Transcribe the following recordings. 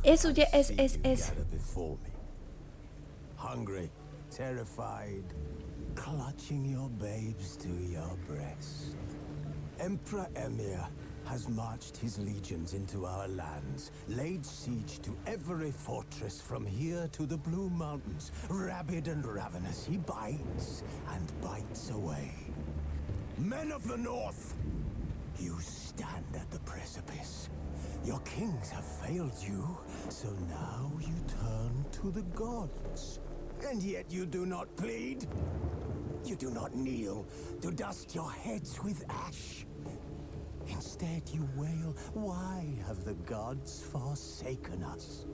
Ez ugye, ez. Hungry, terrified, clutching your babes to your breast. Emperor Emir has marched his legions into our lands, laid siege to every fortress from here to the Blue Mountains. Rabid and ravenous, he bites and bites away. Men of the North, you stand at the precipice. Your kings have failed you, so now you turn to the gods. And yet you do not plead. You do not kneel to dust your heads with ash. Instead you wail, why have the gods forsaken us?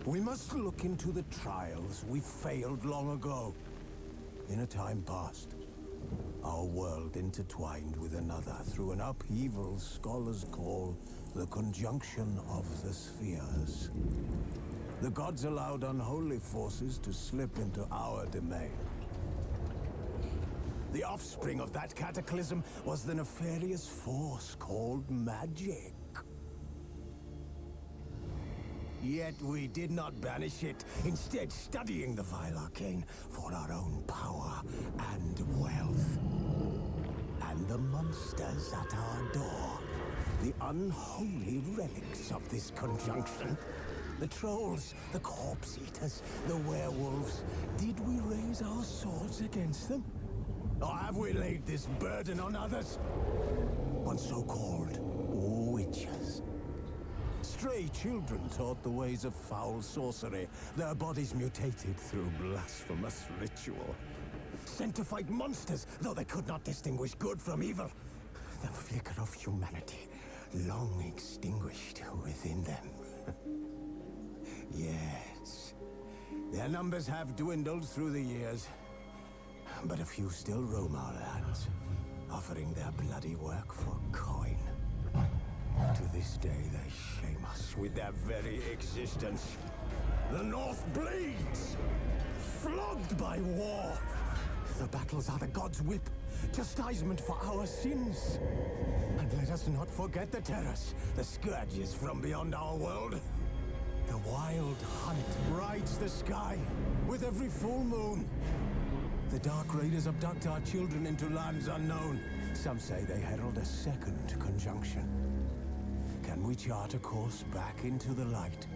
We must look into the trials we failed long ago. In a time past, our world intertwined with another through an upheaval scholars call the conjunction of the spheres. The gods allowed unholy forces to slip into our domain. The offspring of that cataclysm was the nefarious force called magic. Yet we did not banish it, instead studying the vile arcane for our own power and wealth. And the monsters at our door, the unholy relics of this conjunction. The trolls, the corpse eaters, the werewolves. Did we raise our swords against them? Or have we laid this burden on others? On so-called witches. Stray children taught the ways of foul sorcery, their bodies mutated through blasphemous ritual. Sent to fight monsters, though they could not distinguish good from evil. The flicker of humanity, long extinguished within them. Yes, their numbers have dwindled through the years, but a few still roam our lands, offering their bloody work for coin. To this day, they shame us with their very existence. The North bleeds, flogged by war. The battles are the gods' whip, chastisement for our sins. And let us not forget the terrors, the scourges from beyond our world. The wild hunt rides the sky with every full moon. The Dark Raiders abduct our children into lands unknown. Some say they herald a second conjunction. Can we chart a course back into the light?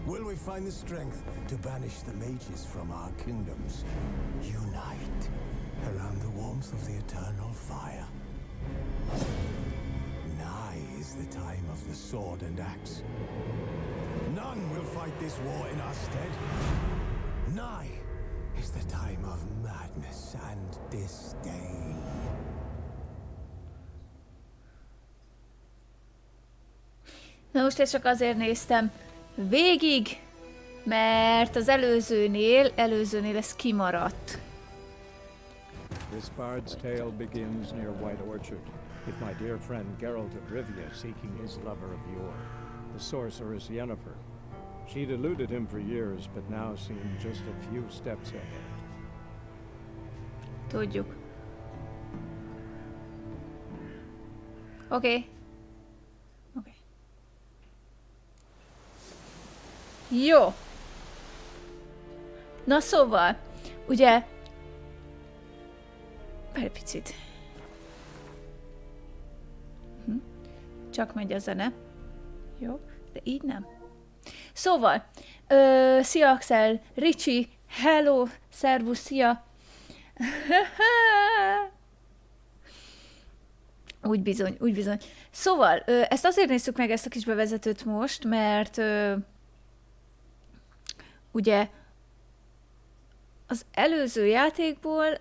Will we find the strength to banish the mages from our kingdoms? Unite around the warmth of the eternal fire. Nigh is the time of the sword and axe. None will fight this war in our stead. Nigh is the time of madness and disdain. Na most ezt csak azért néztem végig, mert az előzőnél ez kimaradt. This bard's tale begins near White Orchard, with my dear friend Geralt of Rivia seeking his lover of yore, the sorceress Yennefer. She'd eluded him for years, but now seemed just a few steps ahead. Tudjuk. Oké. Jó. Na szóval, ugye... Egy picit. Csak megy a zene. Jó, de így nem. Szóval, szia Axel, Ricsi, hello, szervusz, szia. Úgy bizony. Szóval, ezt azért nézzük meg, ezt a kis bevezetőt most, mert ugye az előző játékból,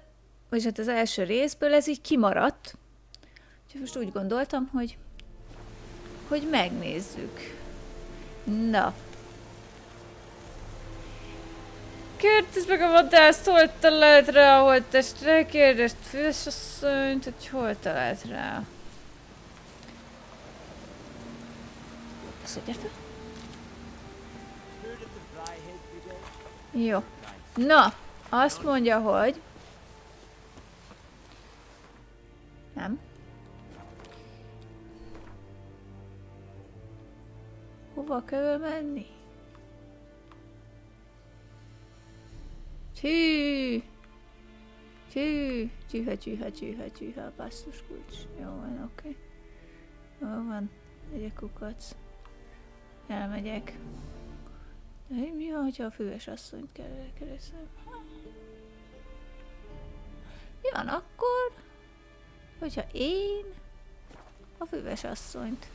vagy hát az első részből ez így kimaradt. Úgyhogy most úgy gondoltam, hogy megnézzük. Na. Kérdezd meg a vadászt, hol talált rá a holttestre? Kérdezd fősasszonyt, hogy hol talált rá. Szedje fel. Jó. Na, azt mondja, hogy... Nem. Hova kell menni? Csű! Csű! Csűha, basszus kulcs. Jó van, oké. Jó van. Egyek kukac. Elmegyek. De mi van, hogyha a füves asszonyt keresem? Mi van akkor, hogyha én a füves asszonyt?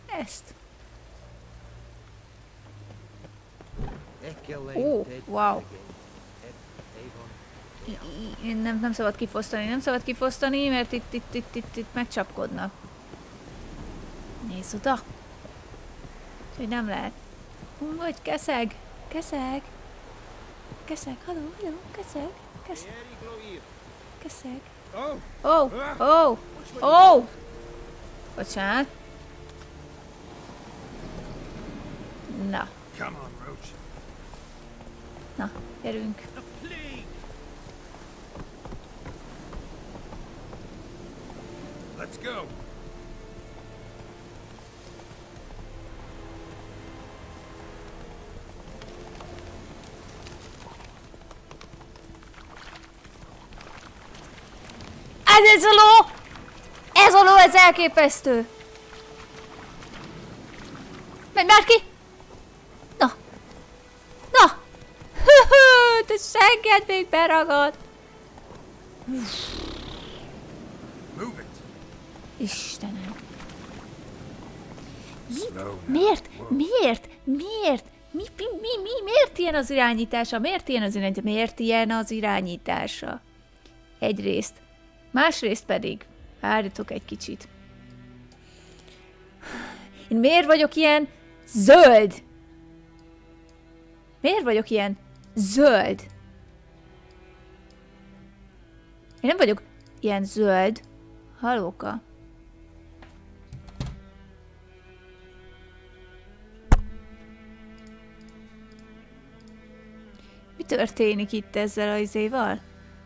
Ezt. Ó, wow. Én nem szabad kifosztani, mert itt megcsapkodnak. Nézz oda! Hogy nem lehet. Vagy keszeg! Keszeg! Keszeg! Halló! Keszeg! Keszeg! Ó! Bocsánat. Na. Na, gyerünk. Let's go. Ez a ló! Ez a ló, ez elképesztő! Menj már ki! Na! Na! Te segged még beragad! Istenem! Miért? Miért ilyen az irányítása? Miért ilyen az irányítása? Egyrészt. Másrészt pedig, várjatok egy kicsit. Én miért vagyok ilyen zöld? Miért vagyok ilyen zöld? Én nem vagyok ilyen zöld. Hallóka. Mi történik itt ezzel az izéval?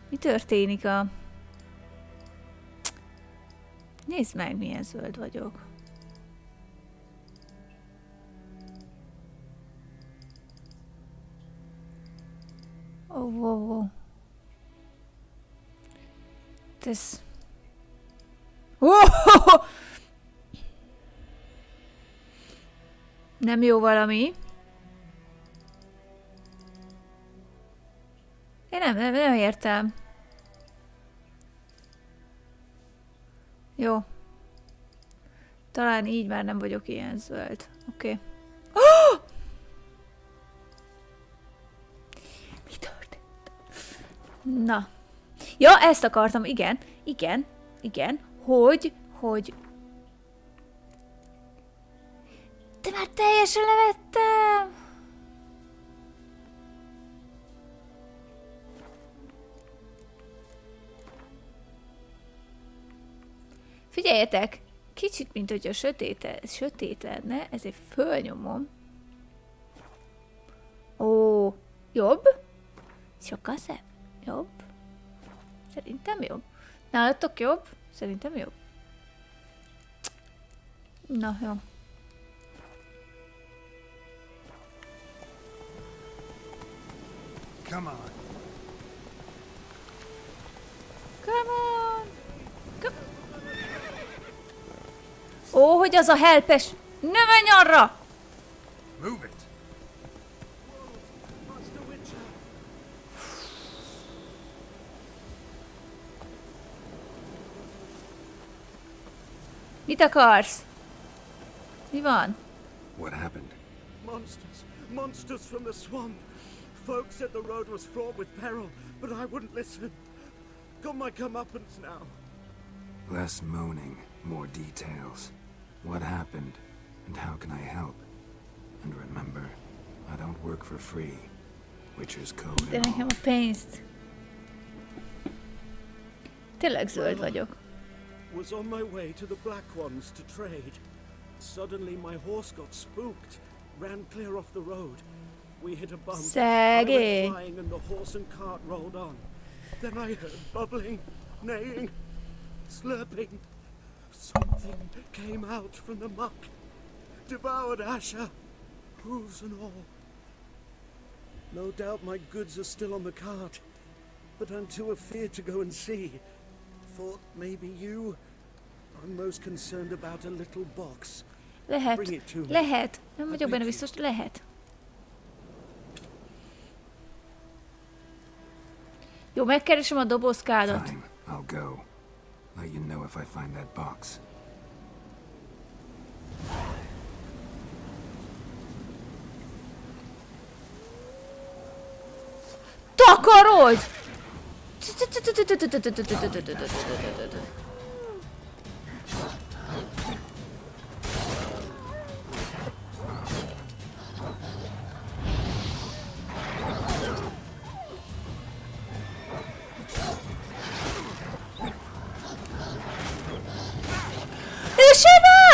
Mi történik a... Nézd meg, milyen zöld vagyok. Ó. Ez... Nem jó valami. Én nem értem. Jó. Talán így már nem vagyok ilyen zöld. Oké. Oh! Mi történt? Na. Ja, ezt akartam, igen. Hogy... De már teljesen levettem! Figyeljetek! Kicsit, mint hogyha sötét lenne, ezért fölnyomom. Ó, jobb? Sokkal szebb. Jobb? Szerintem jobb. Nálatok jobb? Szerintem jobb. Na, jó. Come on. Ó, hogy az a helpes! Ne menj arra! Move it. Mit akarsz? Mi van? What happened? Monsters from the swamp. Folks said the road was fraught with peril, but I wouldn't listen. Got my comeuppance now. Less moaning, more details. What happened, and how can I help? And remember, I don't work for free. Witcher's code De and nekem all. a pénzt. Tényleg zöld vagyok. Was on my way to the Black Ones to trade. Suddenly my horse got spooked, ran clear off the road. We hit a bump. I went flying and the horse and cart rolled on. Then I heard bubbling, neighing, slurping. Something came out from the muck, devoured Asher, hooves and all. No doubt my goods are still on the cart, but I'm too afeard to go and see. Thought maybe you. I'm most concerned about a little box. Lehet. Nem vagyok benne biztos, lehet. Jó, megkeresem a dobozkádat. Fine, I'll go. Let you know if I find that box. Takarodj!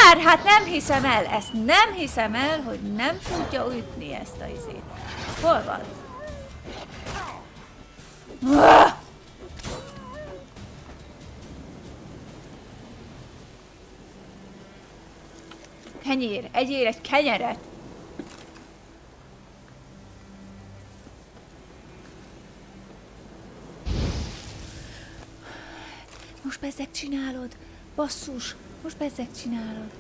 Már! Hát nem hiszem el, ezt nem hiszem el, hogy nem tudja ütni ezt a izét. Hol van? Kenyér, egyél egy kenyeret! Most bezzeg csinálod, basszus! Most bezzeg csinálod.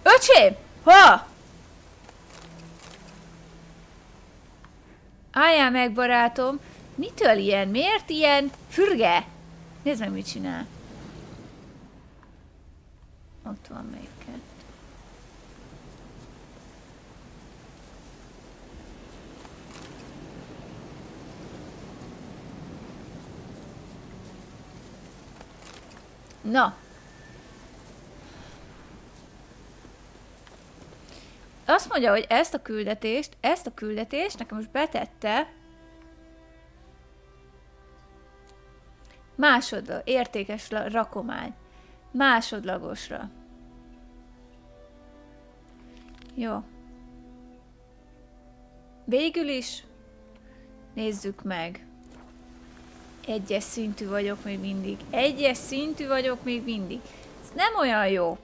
Öcsém! Ha! Álljál meg, barátom! Mitől ilyen? Miért ilyen? Fürge! Nézd meg, mit csinál. Ott van még kettő. Na. Azt mondja, hogy ezt a küldetést nekem most betette értékes rakomány. Másodlagosra. Jó. Végül is nézzük meg. Egyes szintű vagyok még mindig. Egyes szintű vagyok még mindig. Ez nem olyan jó.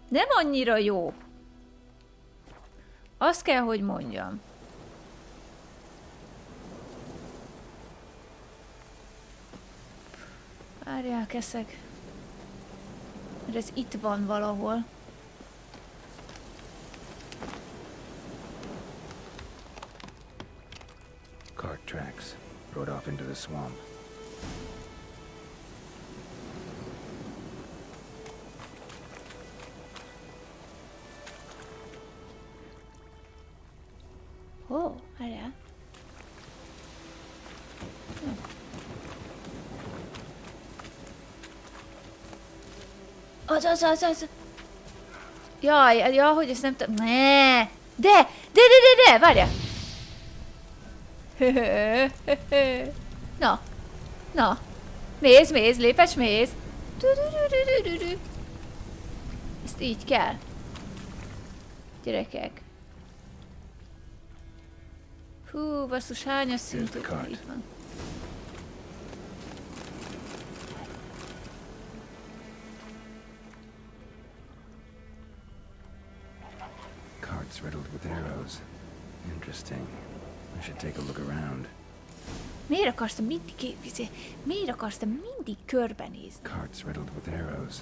Nem annyira jó. Azt kell, hogy mondjam. Várjál, keszeg. Mert ez itt van valahol. Cart tracks. Rode off into the swamp. Ó, várjál. Az. Jaj, hogy ezt nem tudom. Ne! De, várjál. Na. Méz, lépes méz. Ezt így kell. Gyerekek. Hú, basszus, hányas szintű itt van. Carts riddled with arrows. Interesting. I should take a look around. Miért akarsz te mindig körbenézni? Carts riddled with arrows.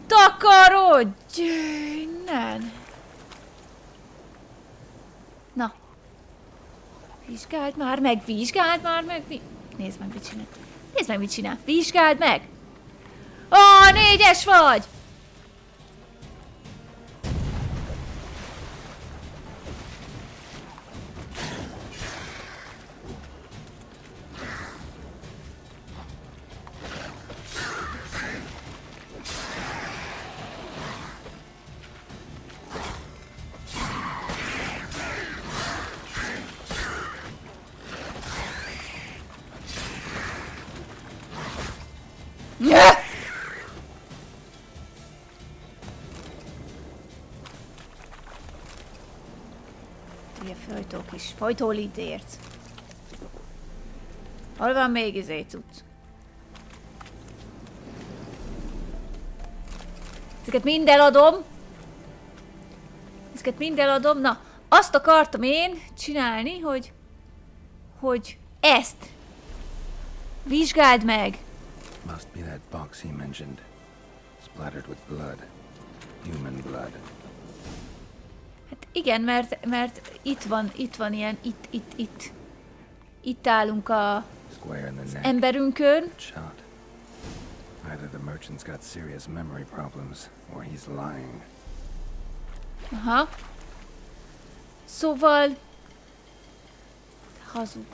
Takarodj innen! Na. Vizsgáld már meg! Nézd meg, mit csinál! Vizsgáld meg! Ó, 4-es vagy! Ugye folytó kis folytólítérc. Hol van még cucc? Ezeket mind eladom. Ezeket mind eladom. Na, azt akartam én csinálni, hogy ezt vizsgáld meg. Must be that box he mentioned. Splattered with blood. Human blood. Hát igen, mert itt van ilyen, itt. Itt állunk a Square in the neck. emberünkön. Shot. Either the merchant's got serious memory problems, or he's lying. Aha. Szóval... hazug.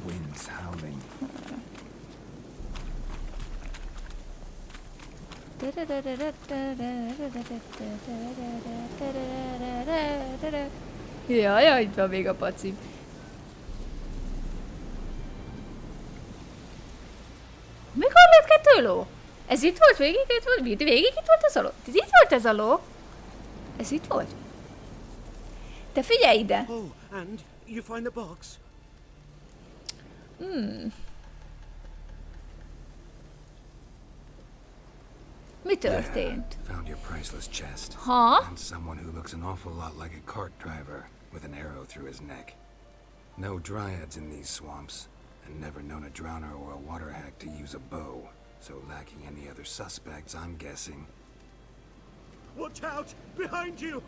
Winds howling. Jaj, itt van még a pacim. Mikor lett 2 ló? Ez itt volt? Végig itt volt? Végig itt volt ez a ló? Itt volt ez a ló? Ez itt volt? Te figyelj ide! Oh, and you find the box? Mi történt? Found your priceless chest. Ha? And someone who looks an awful lot like a cart driver with an arrow through his neck. No dryads in these swamps, and never known a drowner or a water hack to use a bow. So lacking any other suspects, I'm guessing. Watch out! Behind you!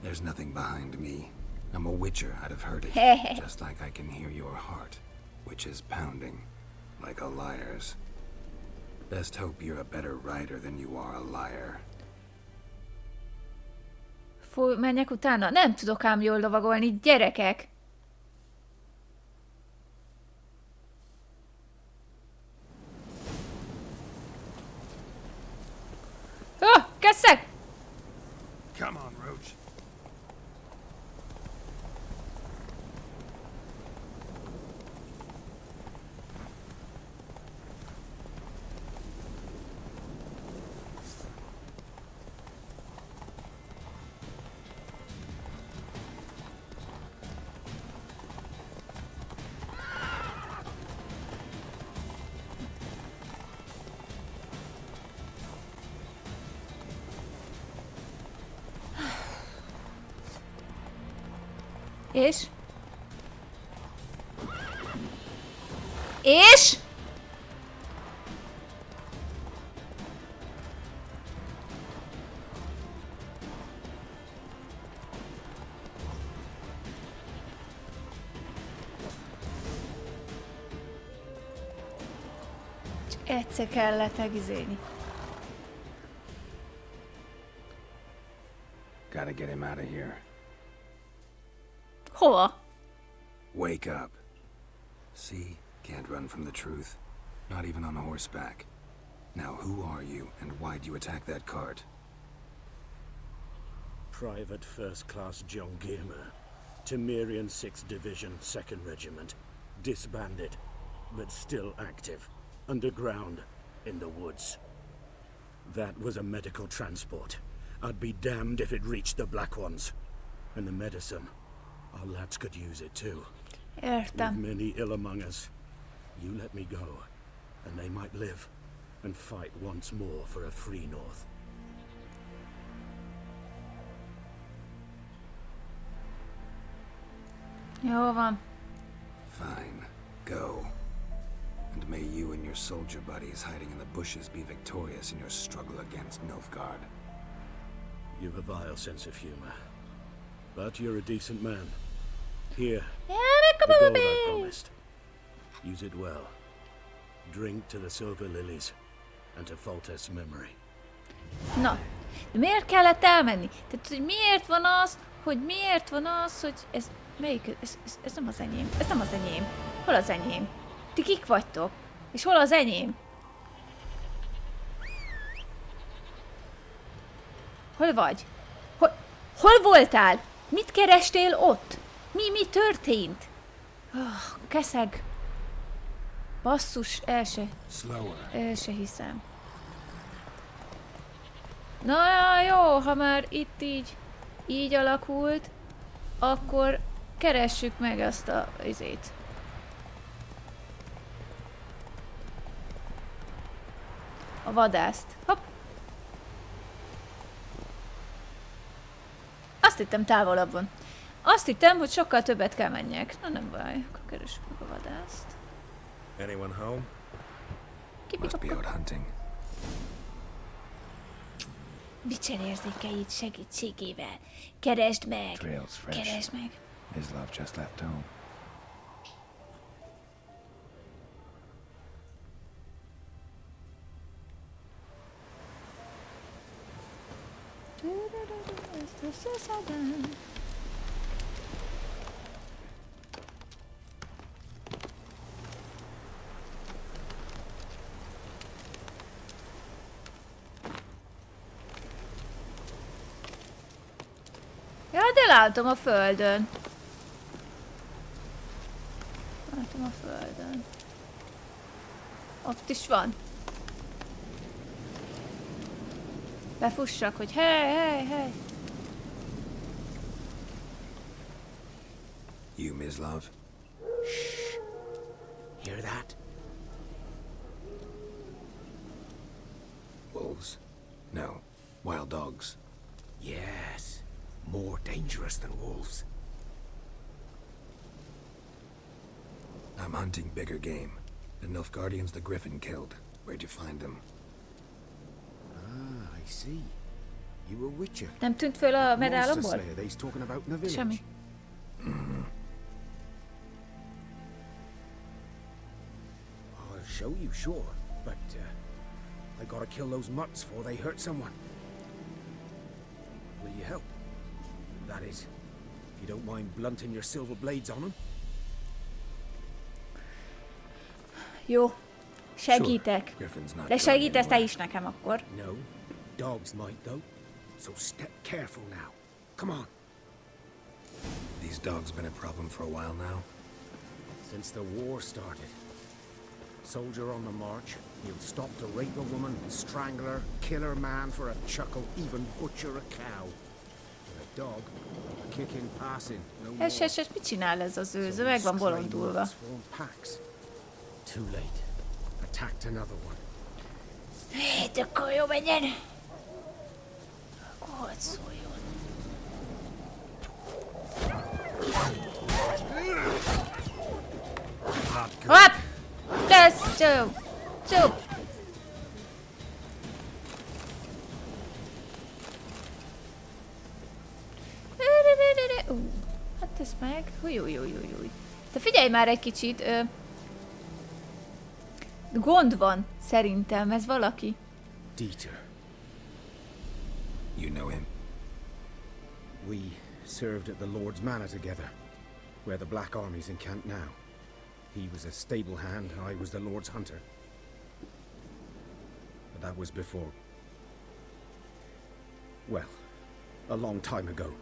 There's nothing behind me. I'm a witcher, I'd have heard it. Just like I can hear your heart, which is pounding, like a liar's. Best hope you're a better writer than you are a liar. Menjek utána? Nem tudok ám jól lovagolni, gyerekek! Kesszek! Come on, Roach. És? És? Csak egyszer kellett egizélni. Gotta get him out of here. Hova? Wake up. See? Can't run from the truth. Not even on horseback. Now who are you, and why'd you attack that cart? Private First Class John Giermer, Temerian 6th Division, 2nd Regiment. Disbanded, but still active. Underground, in the woods. That was a medical transport. I'd be damned if it reached the Black Ones. And the medicine, our lads could use it too. With Értem. many ill among us. You let me go, and they might live and fight once more for a free North. Jó van. Fine. Go. And may you and your soldier buddies hiding in the bushes be victorious in your struggle against Nilfgaard. You've a vile sense of humor. But you're a decent man. Here, the gold I promised. Use it well. Drink to the silver lilies and to Foltest's memory. Na, de miért kellett elmenni? Tehát, hogy miért van az, hogy ez... Melyik? Ez nem az enyém. Ez nem az enyém. Hol az enyém? Ti kik vagytok? És hol az enyém? Hol vagy? Hol voltál? Mit kerestél ott? Mi történt? Oh, keszeg. Basszus, el se hiszem. Na jó, ha már itt így alakult, akkor keressük meg azt a izét. A vadászt. Hopp. Azt hittem távolabban. Azt hittem, hogy sokkal többet kell menjek. Na nem baj, akkor keressük meg a vadászt. Anyone home? Must be out hunting. Bicsen érzékeid segítségével. Keresd meg! Trail's fresh. Keresd meg! Mislav just left home. Ja, de látom a földön. Látom a földön. Ott is van. Befussak, hogy hey! You, Mislav? Hear that? Wolves? No. Wild dogs. Yes. More dangerous than wolves. I'm hunting bigger game. The Nilfgaardians the Griffin killed. Where'd you find them? Ah, I see. You a witcher. Nem tűnt föl a Monster medálomból? slayer they's talking about in the village. Semmi. I'll show you, sure, but I gotta kill those mutts before they hurt someone. Will you help? That is, if you don't mind blunting your silver blades on them. Jó. Segítek. Griffin's not De going segítesz te anywhere. is nekem akkor. No, dogs might though. So step careful now. Come on. These dogs been a problem for a while now. Since the war started. Soldier on the march, he'll stop to rape a woman, strangle her, kill her man for a chuckle, even butcher a cow. But a dog, kicking, passing, no more. Es, mit csinál ez az őző? Meg van bolondulva. Too late. Attacked another one. Hát akkor jó menjen! Akkor hadd szóljon. Hopp! Lesz! Csó! Hát ez meg. Új. De figyelj már egy kicsit. Gond van, szerintem, ez valaki. Dieter. You know him? We served at the Lord's Manor together, where the Black Army's encamped now. He was a stable hand, I was the Lord's hunter. But that was before... well, a long time ago.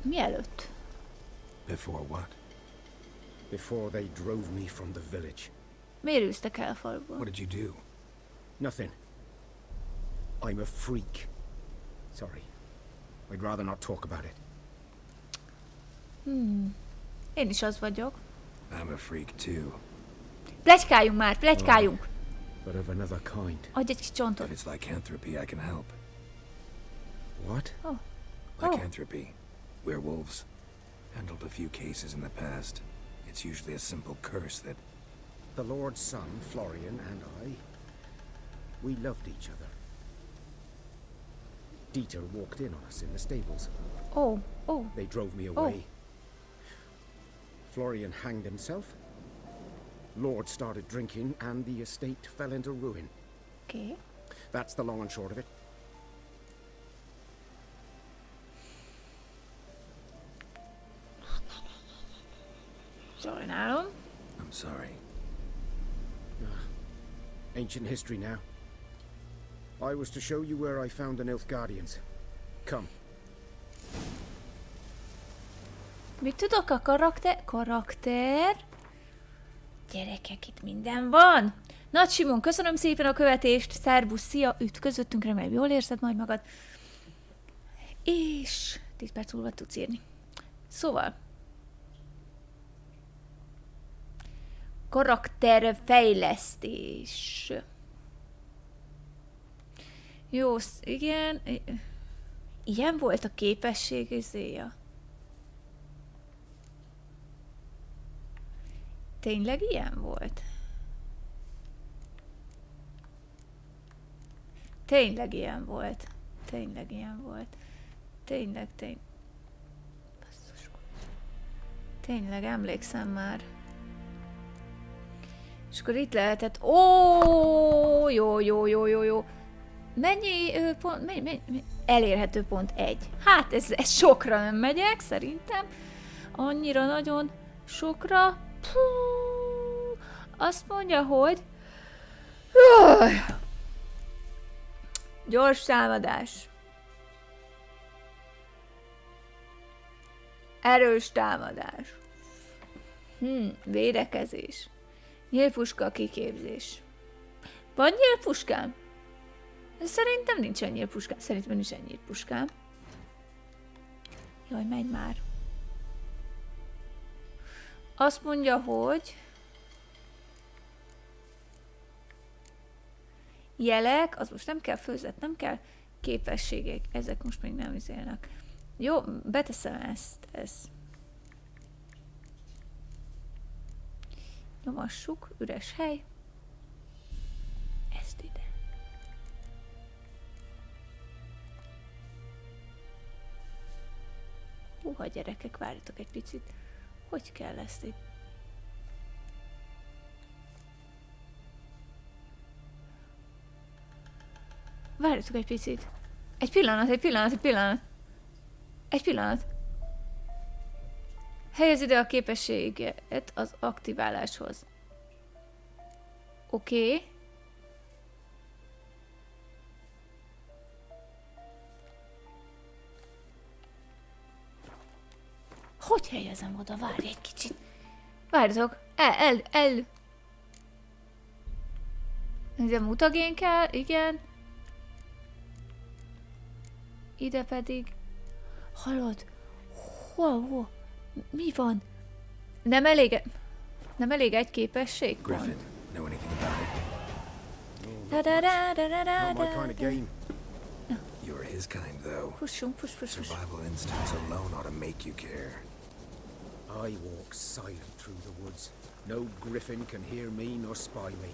Mielőtt? Before what? Before they drove me from the village. Miért űztek el a faluból? What did you do? Nothing. I'm a freak. Sorry. I'd rather not talk about it. Én is az vagyok. I'm a freak too. Pletykáljunk már, pletykáljunk! But of another kind. Adj egy kis csontot. If it's lycanthropy, I can help. What? Oh. Lycanthropy. Werewolves. Handled a few cases in the past. It's usually a simple curse that... The Lord's son, Florian, and I, we loved each other. Dieter walked in on us in the stables. Oh. They drove me away. Florian hanged himself. Lord started drinking, and the estate fell into ruin. Okay. That's the long and short of it. Sajnálom. I'm sorry. Ancient history now. I was to show you where I found the Nilfgaardians. Come. Mit tudok a karakter? Gyerekek, itt minden van. Nagy Simon, köszönöm szépen a követést. Szervusz, szia, ütközöttünk, remélem jól érzed majd magad. És 10 perc múlva tudsz írni. Szóval. Karakterfejlesztés. Jó, igen. Ilyen volt a képesség izéja. Tényleg ilyen volt? Tényleg ilyen volt. Tényleg ilyen volt. Tényleg. Basszus. Tényleg emlékszem már. És akkor itt lehetett... Ó, jó. Mennyi pont... Mennyi? Elérhető pont 1. Hát ez sokra nem megyek, szerintem. Annyira nagyon sokra. Azt mondja, hogy... Gyors támadás. Erős támadás. Védekezés. Nyílpuska kiképzés. Van nyílpuskám? Szerintem nincsen nyílpuskám. Szerintem nincsen nyílpuskám. Jaj, menj már. Azt mondja, hogy... Jelek, az most nem kell főzet, nem kell képességek. Ezek most még nem izélnek. Jó, beteszem ezt. Nyomassuk, üres hely. Ezt ide. Húha, gyerekek, várjatok egy picit. Hogy kell ezt itt? Várjatok egy picit. Egy pillanat. Helyez ide a képességet az aktiváláshoz. Oké. Hogy helyezem oda? Várj egy kicsit. Várjatok. Ez a mutagén kell, igen. Ide pedig... Hallod? Wow. Mi van? Nem elég egy képesség? Griffin, know anything about it? Not my kind of game. You're his kind, though. Fuss. Survival instincts alone ought to make you care. I walk silent through the woods. No griffin can hear me nor spy me.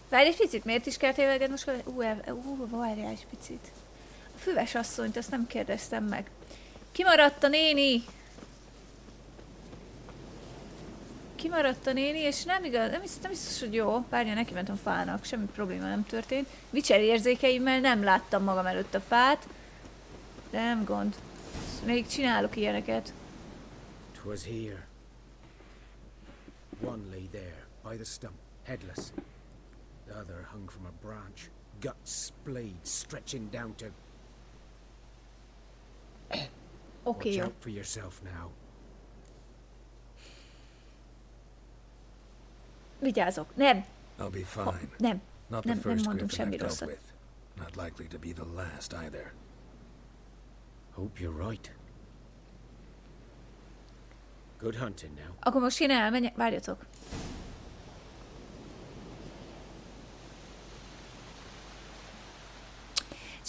Várj egy picit, miért is kell téveged most? Várjál egy picit. A füves asszonyt, azt nem kérdeztem meg. Kimaradt a néni, és nem igaz, nem biztos, hogy jó. Várja, neki ment a fának, semmi probléma nem történt. Vicser érzékeimmel nem láttam magam előtt a fát. De nem gond. Még csinálok ilyeneket. 'Twas here. One lay there, by the stump, headless. The other hung from a branch, guts splayed, stretching down to... Oké, Watch jó. out for yourself now. Vigyázok. Nem. I'll be fine. Nem. Not Nem the first mondunk griffin semmi I've dealt rosszat. with. Not likely to be the last either. Hope you're right. Good hunting now. Akkor most én elmenjek. Várjatok.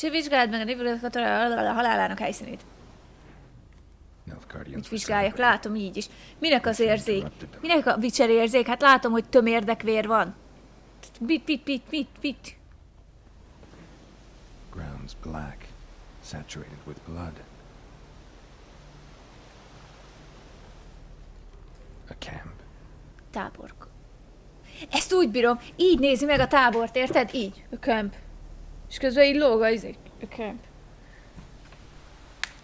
És vizsgáld meg a népületeket a halálának helyszínét. Mit vizsgáljak? Látom így is. Minek az érzék? Minek a vicser érzék? Hát látom, hogy tömérdekvér van. Mit? Ground's black, saturated with blood. A camp. Tábork. Ezt úgy bírom. Így nézi meg a tábort, érted? Így. A camp. És közben így lóg a izék. A camp.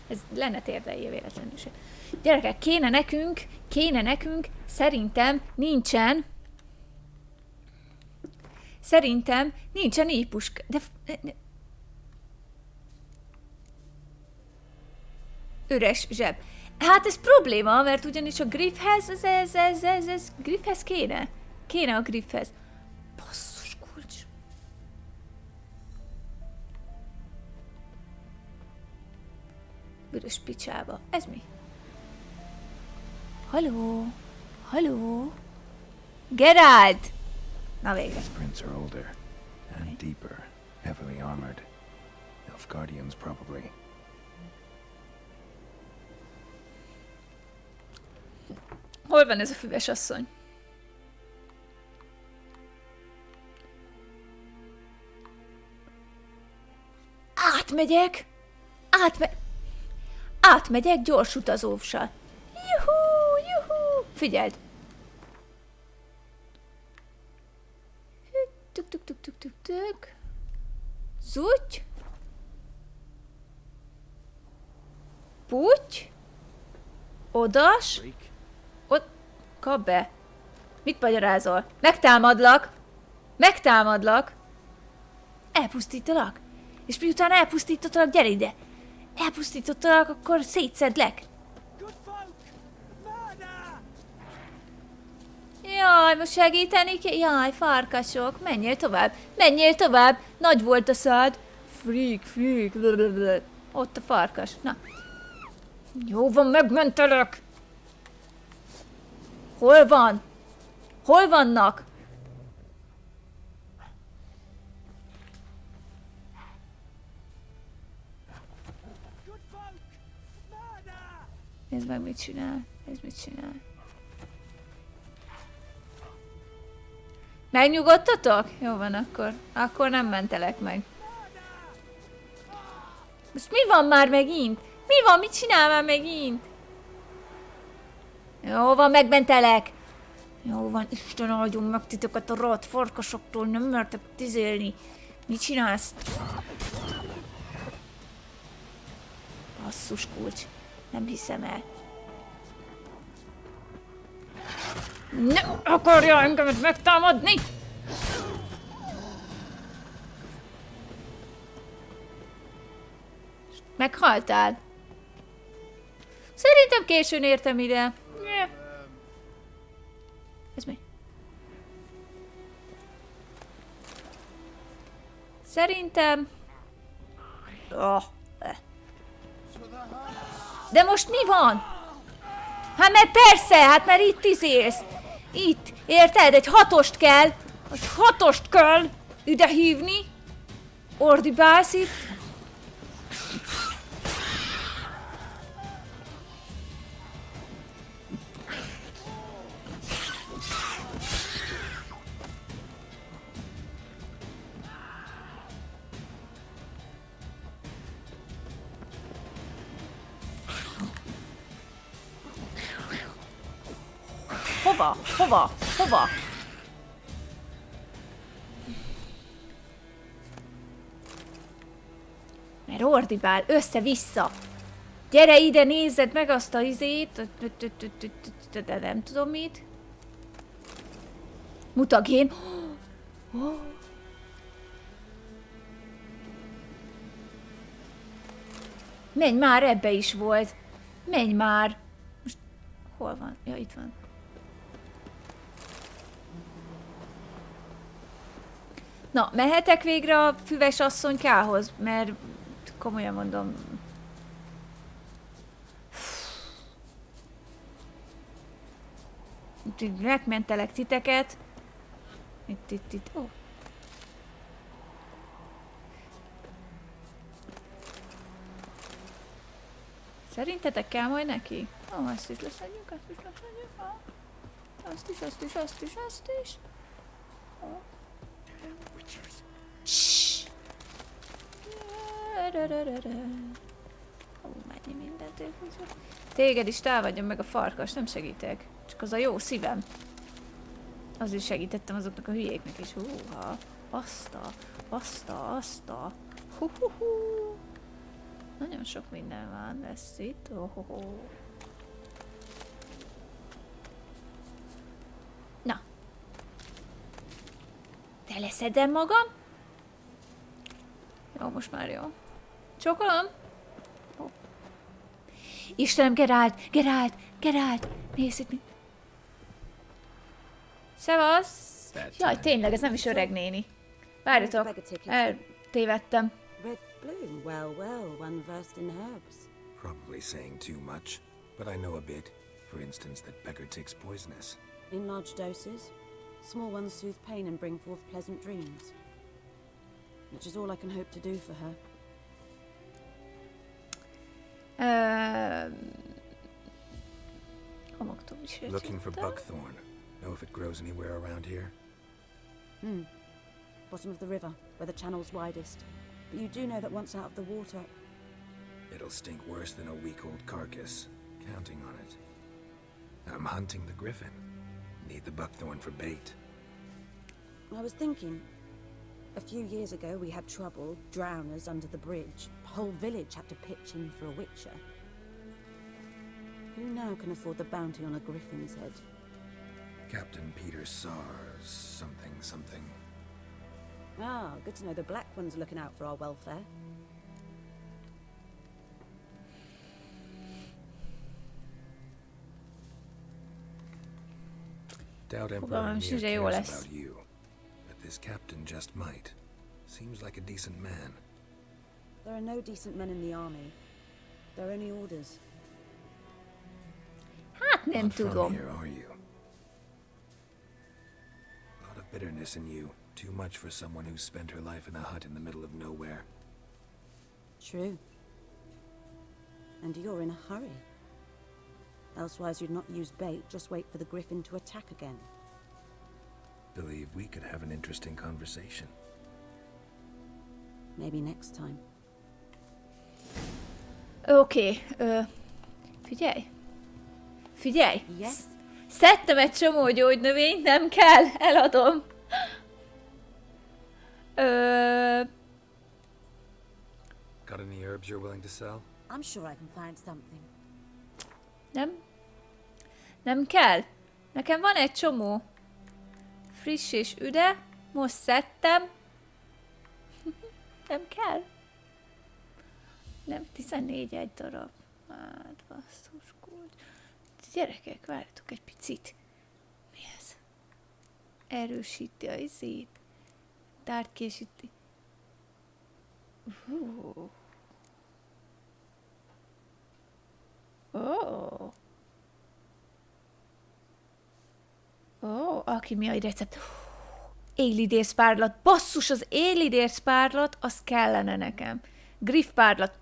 Ez lenne térdeljé véletlenül se. Gyerekek, kéne nekünk, szerintem nincsen így puska. De... üres zseb. Hát ez probléma, mert ugyanis a griffhez, ez griffhez kéne. Kéne a griffhez. Basszus kulcs. Büdös picsába. Ez mi? Haló? Haló? Geralt! Na végre. These prints are older and deeper, heavily armored. Elf guardians, probably. Hol van ez a füves asszony? Átmegyek! Átmegyek gyors utazóvsal. Juhú, juhú! Figyeld! Tük, tük, tük, tük, tük, tük. Zutty! Puty! Odas! Ott... Kap be! Mit magyarázol? Megtámadlak! Megtámadlak! Elpusztítalak! És miután elpusztítottalak, gyere ide! Elpusztítottalak, akkor szétszedlek! Jaj, most segíteni kell? Jaj, farkasok, menjél tovább! Menjél tovább! Nagy volt a szád! Freak, blablabla. Ott a farkas. Na. Jó van, megmentelek! Hol van? Hol vannak? Nézd meg, mit csinál. Nézd, mit csinál. Megnyugodtatok? Jó van, akkor. Akkor nem mentelek meg. Most mi van már megint? Mi van? Mit csinál már megint? Jó van, megmentelek. Jó van, Isten áldjon meg titeket a rohadt farkasoktól, nem mertek tizélni. Mit csinálsz? Basszus kulcs. Nem hiszem el. Nem akarja engemet megtámadni! Meghaltál? Szerintem későn értem ide. Ez mi? Szerintem... De most mi van? Hát mert persze, hát mert itt izélsz. Itt, érted? Egy hatost kell. Egy hatost kell ide hívni. Ordibálsz itt. Hova? Hova? Hova? Mert ordibál, össze-vissza. Gyere ide, nézzed meg azt a izét. De nem tudom mit. Mutagén. Menj már, ebbe is volt. Menj már. Most hol van? Ja, itt van. Na, mehetek végre a füves asszonykához? Mert komolyan mondom... Megmentelek titeket. Itt. Ó. Szerintetek kell majd neki? Ó, ezt is leszedjük, azt is leszedjük. Azt is. Ó. Ó, mennyi mindent elhúzok. Téged is támadjon meg a farkas, nem segítek. Csak az a jó szívem. Azért segítettem azoknak a hülyéknek is. Húha, baszta. Hú. Nagyon sok minden van, lesz itt. Ohoho. Na. Te leszedem magam? Jó, most már jó. Csókolom? Oh. Istenem, Gerált! Nézd itt. Szevasz! Jaj, tényleg, ez nem is öreg néni. Várjatok, eltévedtem. Red bloom, well, one versed in herbs. Probably saying too much, but I know a bit. For instance, that beggar takes poisonous. In large doses, small ones soothe pain and bring forth pleasant dreams. Which is all I can hope to do for her. Looking for buckthorn. Know if it grows anywhere around here? Bottom of the river, where the channel's widest. But you do know that once out of the water... It'll stink worse than a week-old carcass. Counting on it. I'm hunting the griffin. Need the buckthorn for bait. I was thinking... A few years ago we had trouble, drowners under the bridge. The whole village had to pitch in for a witcher. Who now can afford the bounty on a griffin's head? Captain Peter Sars, something. Ah, good to know the Black One's looking out for our welfare. Doubt Emperor Miért cares about you, but this captain just might. Seems like a decent man. There are no decent men in the army. There are only orders. Hát nem Not tudom. from here, are you? A lot of bitterness in you. Too much for someone who spent her life in a hut in the middle of nowhere. True. And you're in a hurry. Elsewise you'd not use bait, just wait for the griffin to attack again. Believe we could have an interesting conversation. Maybe next time. Oké, figyelj! Yes? Szedtem egy csomó gyógynövényt, nem kell, eladom. Got any herbs you're willing to sell? I'm sure I can find something. Nem kell. Nekem van egy csomó. Friss és üde. Most szedtem. Nem kell. Nem, 14 egy darab. Hát, basszus, kulcs. Gyerekek, várjatok egy picit. Mi ez? Erősíti a izét. Tárgykésíti. Alkimiai recept. Élidészpárlat. Basszus, az élidészpárlat, az kellene nekem. Griffpárlat.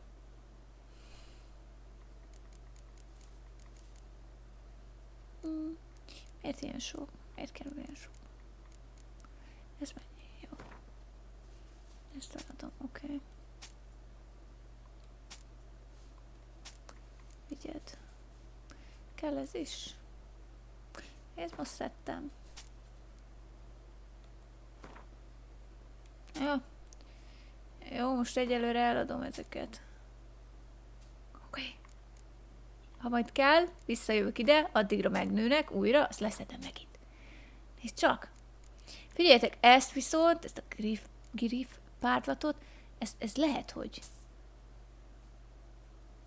Miért ilyen sok? Miért kerül ilyen sok? Ez mennyi? Jó. Ezt eladom, oké. Vigyed. Kell ez is. Ezt most szedtem. Jó. Jó, most egyelőre eladom ezeket. Oké. Ha majd kell, visszajövök ide, addigra megnőnek újra, azt leszedem megint. Nézd csak. Figyeljetek, ezt viszont, ezt a griff párlatot, ez lehet, hogy...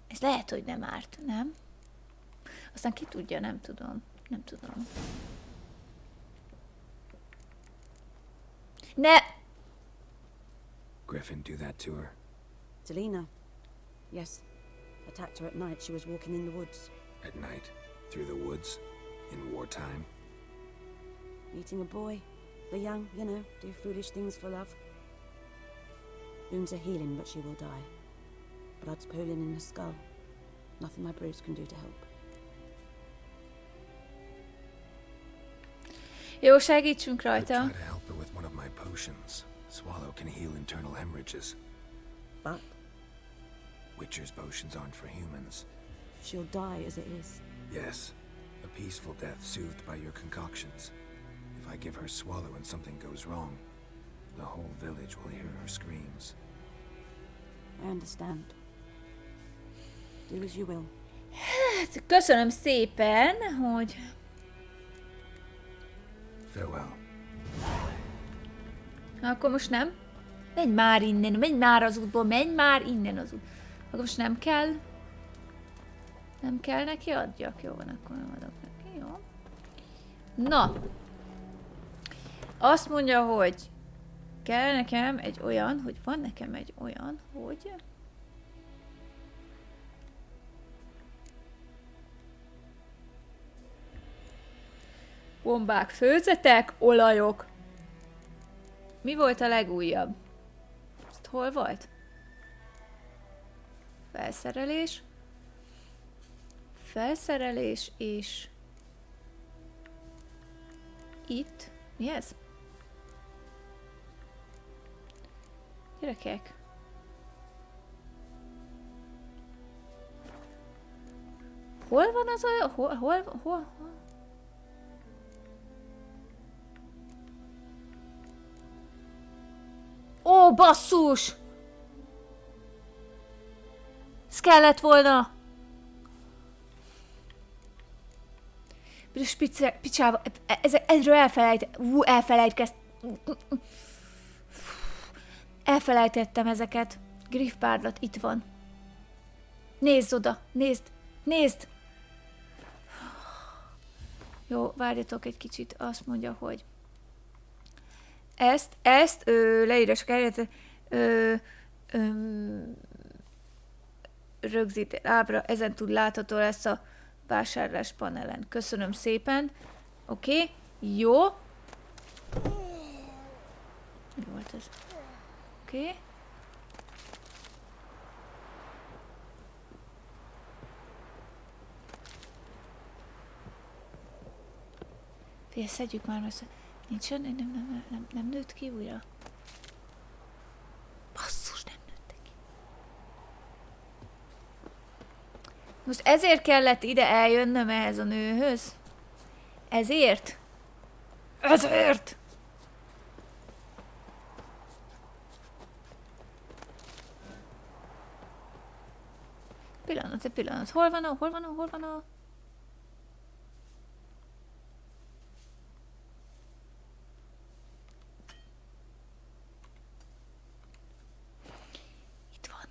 Ez lehet, hogy nem árt, nem? Aztán ki tudja, nem tudom. Nem tudom. Ne! Griffin do that to her? Delina. Yes. Attacked her at night. She was walking in the woods. At night? Through the woods? In wartime? Meeting a boy. The young, you know, do foolish things for love. Wounds are healing, but she will die. Blood's pooling in her skull. Nothing my bruise can do to help. Jó, segítsünk I'll rajta. try to help her with one of my potions. Swallow can heal internal hemorrhages. But Witcher's potions aren't for humans. she'll die as it is. Yes, a peaceful death soothed by your concoctions. If I give her swallow and something goes wrong, the whole village will hear her screams. I understand. Do as you will. Köszönöm szépen, hogy... Farewell. Akkor most nem? Menj már innen, menj már az útból, menj már innen az út. Akkor most nem kell. Nem kell neki adjak? Jó van, akkor nem adok neki, jó. Na. Azt mondja, hogy kell nekem egy olyan, hogy van nekem egy olyan, hogy... Bombák, főzetek, olajok. Mi volt a legújabb? Ezt hol volt? Felszerelés. Felszerelés és... Itt. Mi ez? Gyerekek. Hol van az a... Hol? Ó, basszus! Ez kellett volna! Picsába, ezről elfelejtettem ezeket. Griffpárlat, itt van. Nézd oda, nézd! Jó, várjatok egy kicsit, azt mondja, hogy ezt leírásának rögzít ábra, ezen túl látható lesz a vásárlás panelen. Köszönöm szépen. Oké, jó. Mi volt ez? Oké. Figyelj, szedjük már messze. Nincsen? Nem nőtt ki újra? Basszus, nem nőtt ki. Most ezért kellett ide eljönnöm ehhez a nőhöz? Ezért? Ezért! Pillanat. Hol van a... Itt van.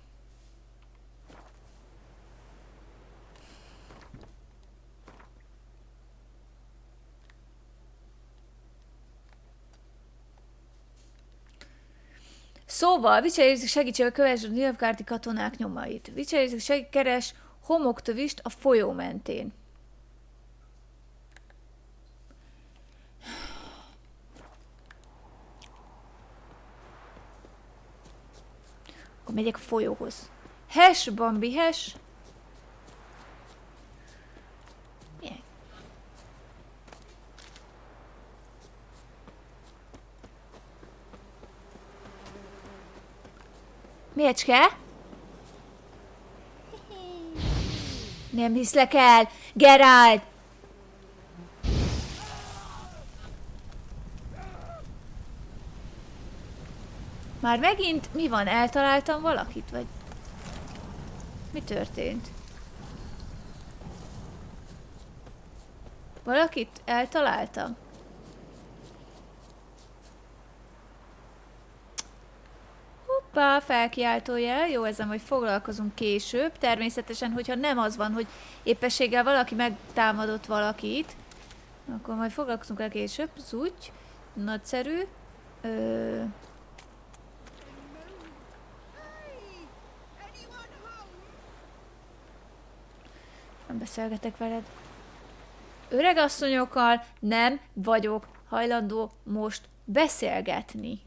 Szóval, vicserézik segítségével kövess a nyilvkárti katonák nyomait. Vicserézik keres homoktövist a folyó mentén. Akkor megyek a folyóhoz. Hes, Bambi, hes. Milyen? Miecske? Nem hiszlek el! Geralt! Már megint mi van? Eltaláltam valakit? Vagy mi történt? Valakit eltaláltam? Hoppá, felkiáltójel. Jó, ezzel majd foglalkozunk később. Természetesen, hogyha nem az van, hogy éppenséggel valaki megtámadott valakit, akkor majd foglalkozunk el később. Zúgy. Nagyszerű. Nem beszélgetek veled. Öregasszonyokkal nem vagyok hajlandó most beszélgetni.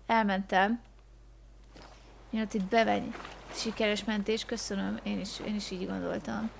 Elmentem. Miért itt bevenj. Sikeres mentés, köszönöm. Én is így gondoltam.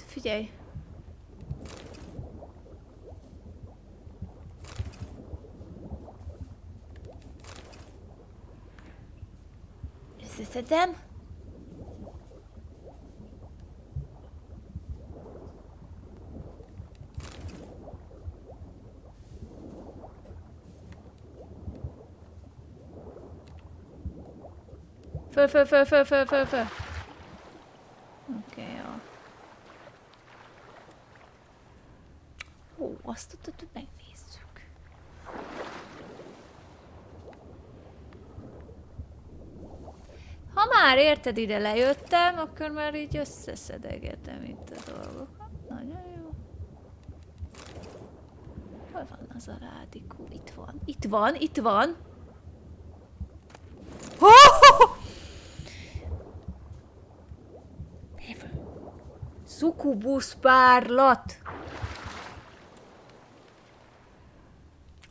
Figyelj! Összeszedem. Föl, föl, föl, föl, föl, föl, föl. Oké, jó. Ó, azt tudod, hogy megnézzük. Ha már érted, ide lejöttem, akkor már így összeszedegetem itt a dolgokat. Nagyon jó. Hol van az a rádikó? Itt van, itt van, itt van. Oh! Szukubusz párlat!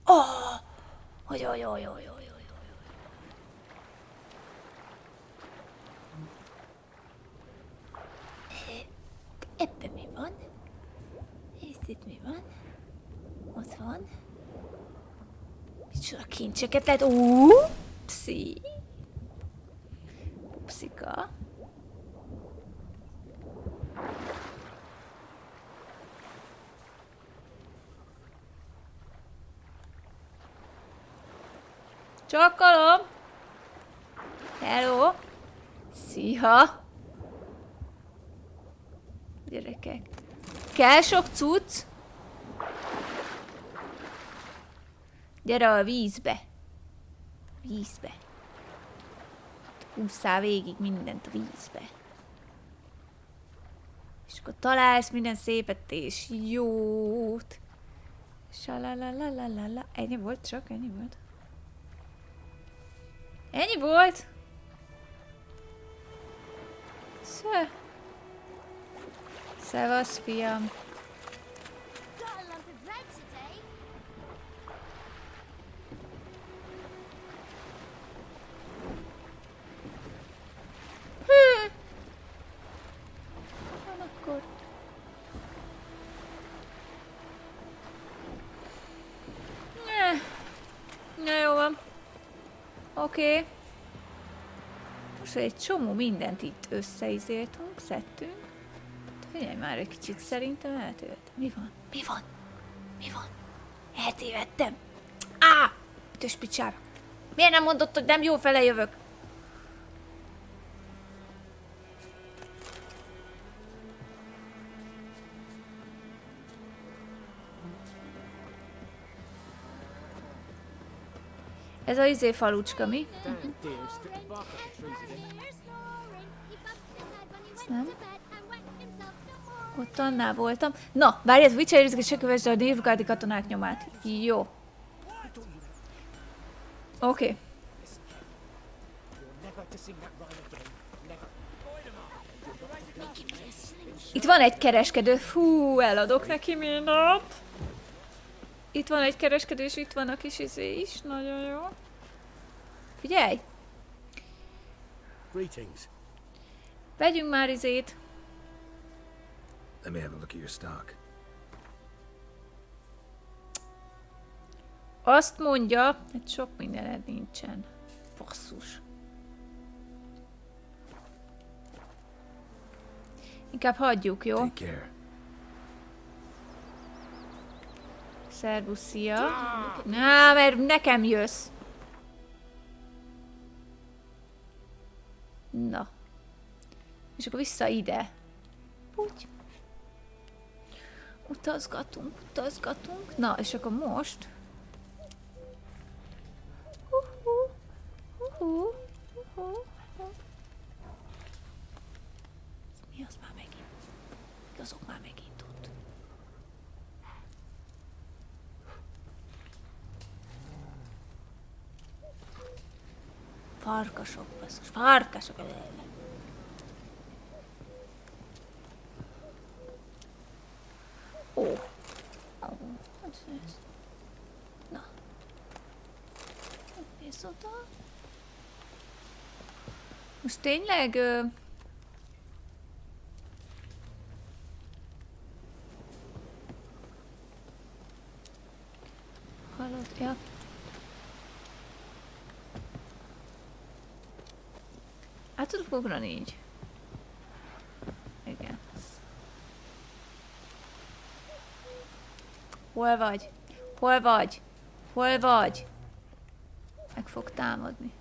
Oh! Hogy. Ebben mi van? Itt mi van? Ott van. Micsoda kincseket lehet? Pszi! Pupszika. Csakkolom! Hello! Szia! Gyerekek. Kell sok cucc? Gyere a vízbe. Vízbe. Ússzál végig mindent a vízbe. És akkor találsz minden szépet és jót. Salalalalala. Ennyi volt csak? Ennyi volt? Ennyi volt? Szevasz, fiam. Van akkor. Na jó van. Oké. Most egy csomó mindent itt összeizéltünk, szedtünk. Figyelj már egy kicsit, szerintem eltévedtem. Mi van? Mi van? Mi van? Eltévedtem. Á! Ütös picsára. Miért nem mondott, hogy nem jó fele jövök? Ez a izé falucska, mi? Nem? Ott annál voltam. Na, várjál, viccelőzik és se kövess a névgádi katonák nyomát. Jó. Oké. Itt van egy kereskedő. Fú, eladok neki mindent. Itt van egy kereskedő, és itt van a kis izé is. Nagyon jó. Figyelj! Vegyünk már izét. Let me have a look at your stock. Azt mondja, hogy sok mindened nincsen. Basszus. Inkább hagyjuk, jó? Take care. Szervusz, szia. Na, mert nekem jössz. Na. És akkor vissza ide. Úgy. Utazgatunk, utazgatunk. Na, és akkor most... Mi az már megint? Azok már megint ott. Farkasok, basszus, farkasok. Ó. Hát ez. Na. Nézz oda. Most tényleg... Hallod? Ja. Át tudok ugrani így? Igen. Hol vagy? Hol vagy? Hol vagy? Meg fog támadni.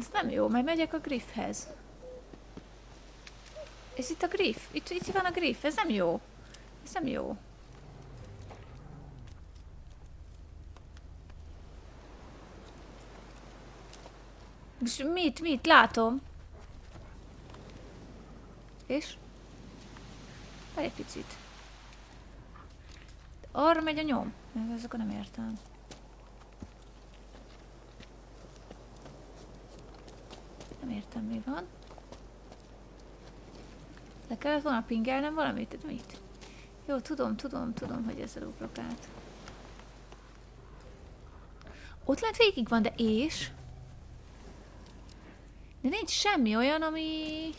Ez nem jó, majd megyek a griffhez. Ez itt a griff. Itt van a griff, ez nem jó. Ez nem jó. És mit látom? És? Várj egy picit. Arra megy a nyom. Ezeket nem értem. Nem értem, mi van. Le kellett volna pingelnem valamit? Mit? Jó, tudom, hogy ez a duplokát. Ott lent végig van, de és? De nincs semmi olyan, ami...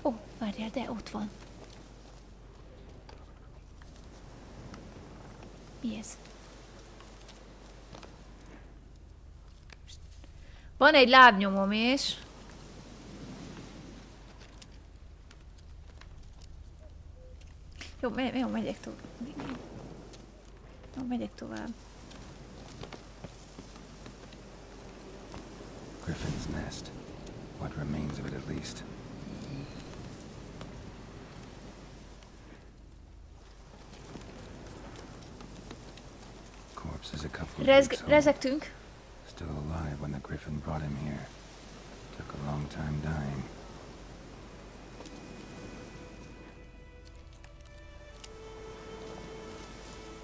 Ó, várjál, de ott van. Mi ez? Van egy lábnyomom és... Jó, megyek tovább. Jó, megyek tovább. Griffin's nest. What remains of it at least. Corpse is a couple of weeks old. Rezegtünk. Still alive when the griffin brought him here. Took a long time dying.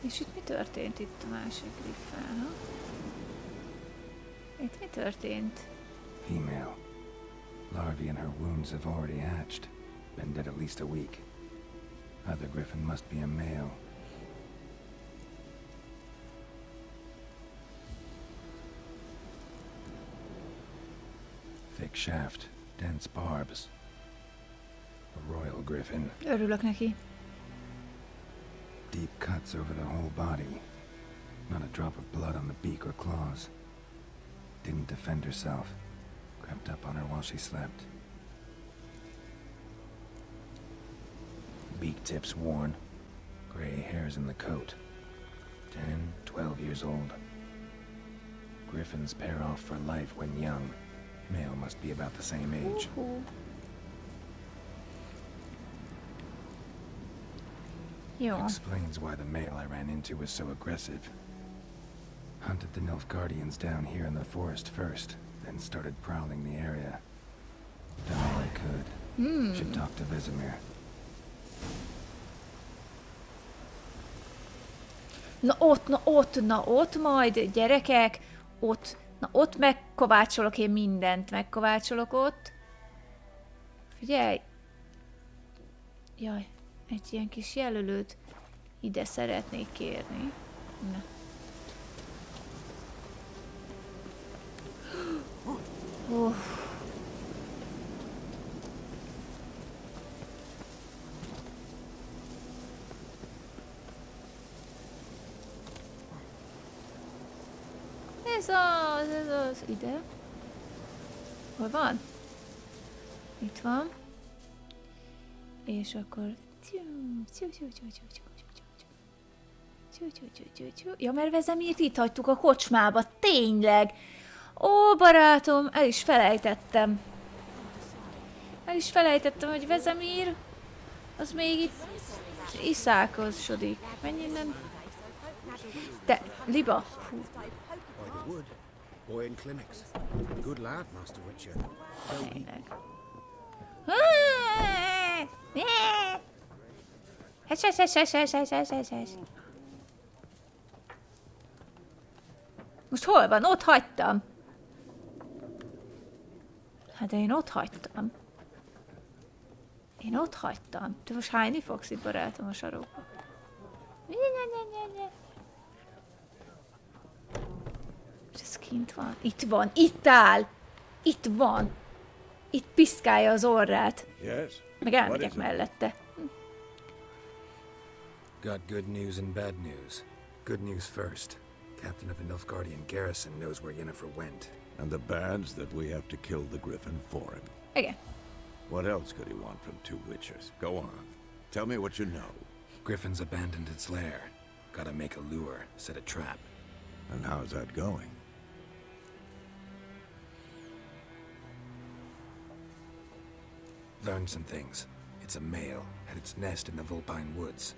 És itt mi történt itt a másik griffel, ha? Itt mi történt? Female. Larvae in her wounds have already hatched. Been dead at least a week. Other griffin must be a male. Thick shaft, dense barbs. A royal griffin. Örülök neki. Deep cuts over the whole body. Not a drop of blood on the beak or claws. Didn't defend herself. Crept up on her while she slept. Beak tips worn. Gray hairs in the coat. 10, 12 years old. Griffins pair off for life when young. Male must be about the same age. Jó. Explains why the male I ran into was so aggressive. Hunted the Nilfgaardians down here in the forest first, then started prowling the area. Done all I could. Should talk to Vesemir. Na ott majd, gyerekek, ott, na ott megkovácsolok én mindent, megkovácsolok ott. Figyelj! Jaj, egy ilyen kis jelölőt ide szeretnék kérni. Na. Ez az, ide. Hol van? Itt van. És akkor... Ja, mert Vezemirt itt hagytuk a kocsmába, tényleg! Ó, barátom, el is felejtettem. Hogy Vezemir az még itt iszálkosodik. Menj innen. Te, liba! Fú. Boy in clinics. Good lad, Master Witcher. Tényleg. Most hol van? Ott hagytam. Hát de én ott hagytam. Te most hányni fogsz itt, barátom, a sarokba? És ez kint van? Itt áll! Itt van! Itt piszkálja az orrát. Yes. Meg elmegyek mellette. Got good news and bad news. Good news first. Captain of the Nilfgaardian garrison knows where Yennefer went. And the bad's that we have to kill the griffin for him. Igen. What else could he want from two witchers? Go on. Tell me what you know. Griffin's abandoned its lair. Gotta make a lure, set a trap. And how's that going? Learned some things. It's a male, had its nest in the Vulpine Woods.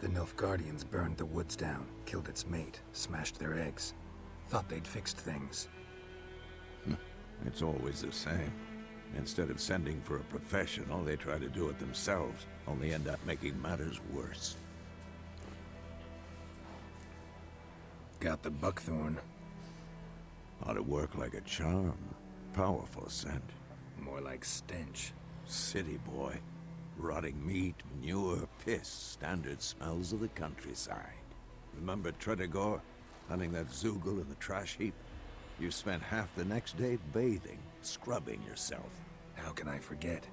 The Nilfgaardians burned the woods down, killed its mate, smashed their eggs. Thought they'd fixed things. It's always the same. Instead of sending for a professional, they try to do it themselves, only end up making matters worse. Got the buckthorn. Ought to work like a charm. Powerful scent. More like stench. City boy. Rotting meat, manure, piss, standard smells of the countryside. Remember Tredegor? Hunting that Zoogle in the trash heap? You spent half the next day bathing, scrubbing yourself. How can I forget?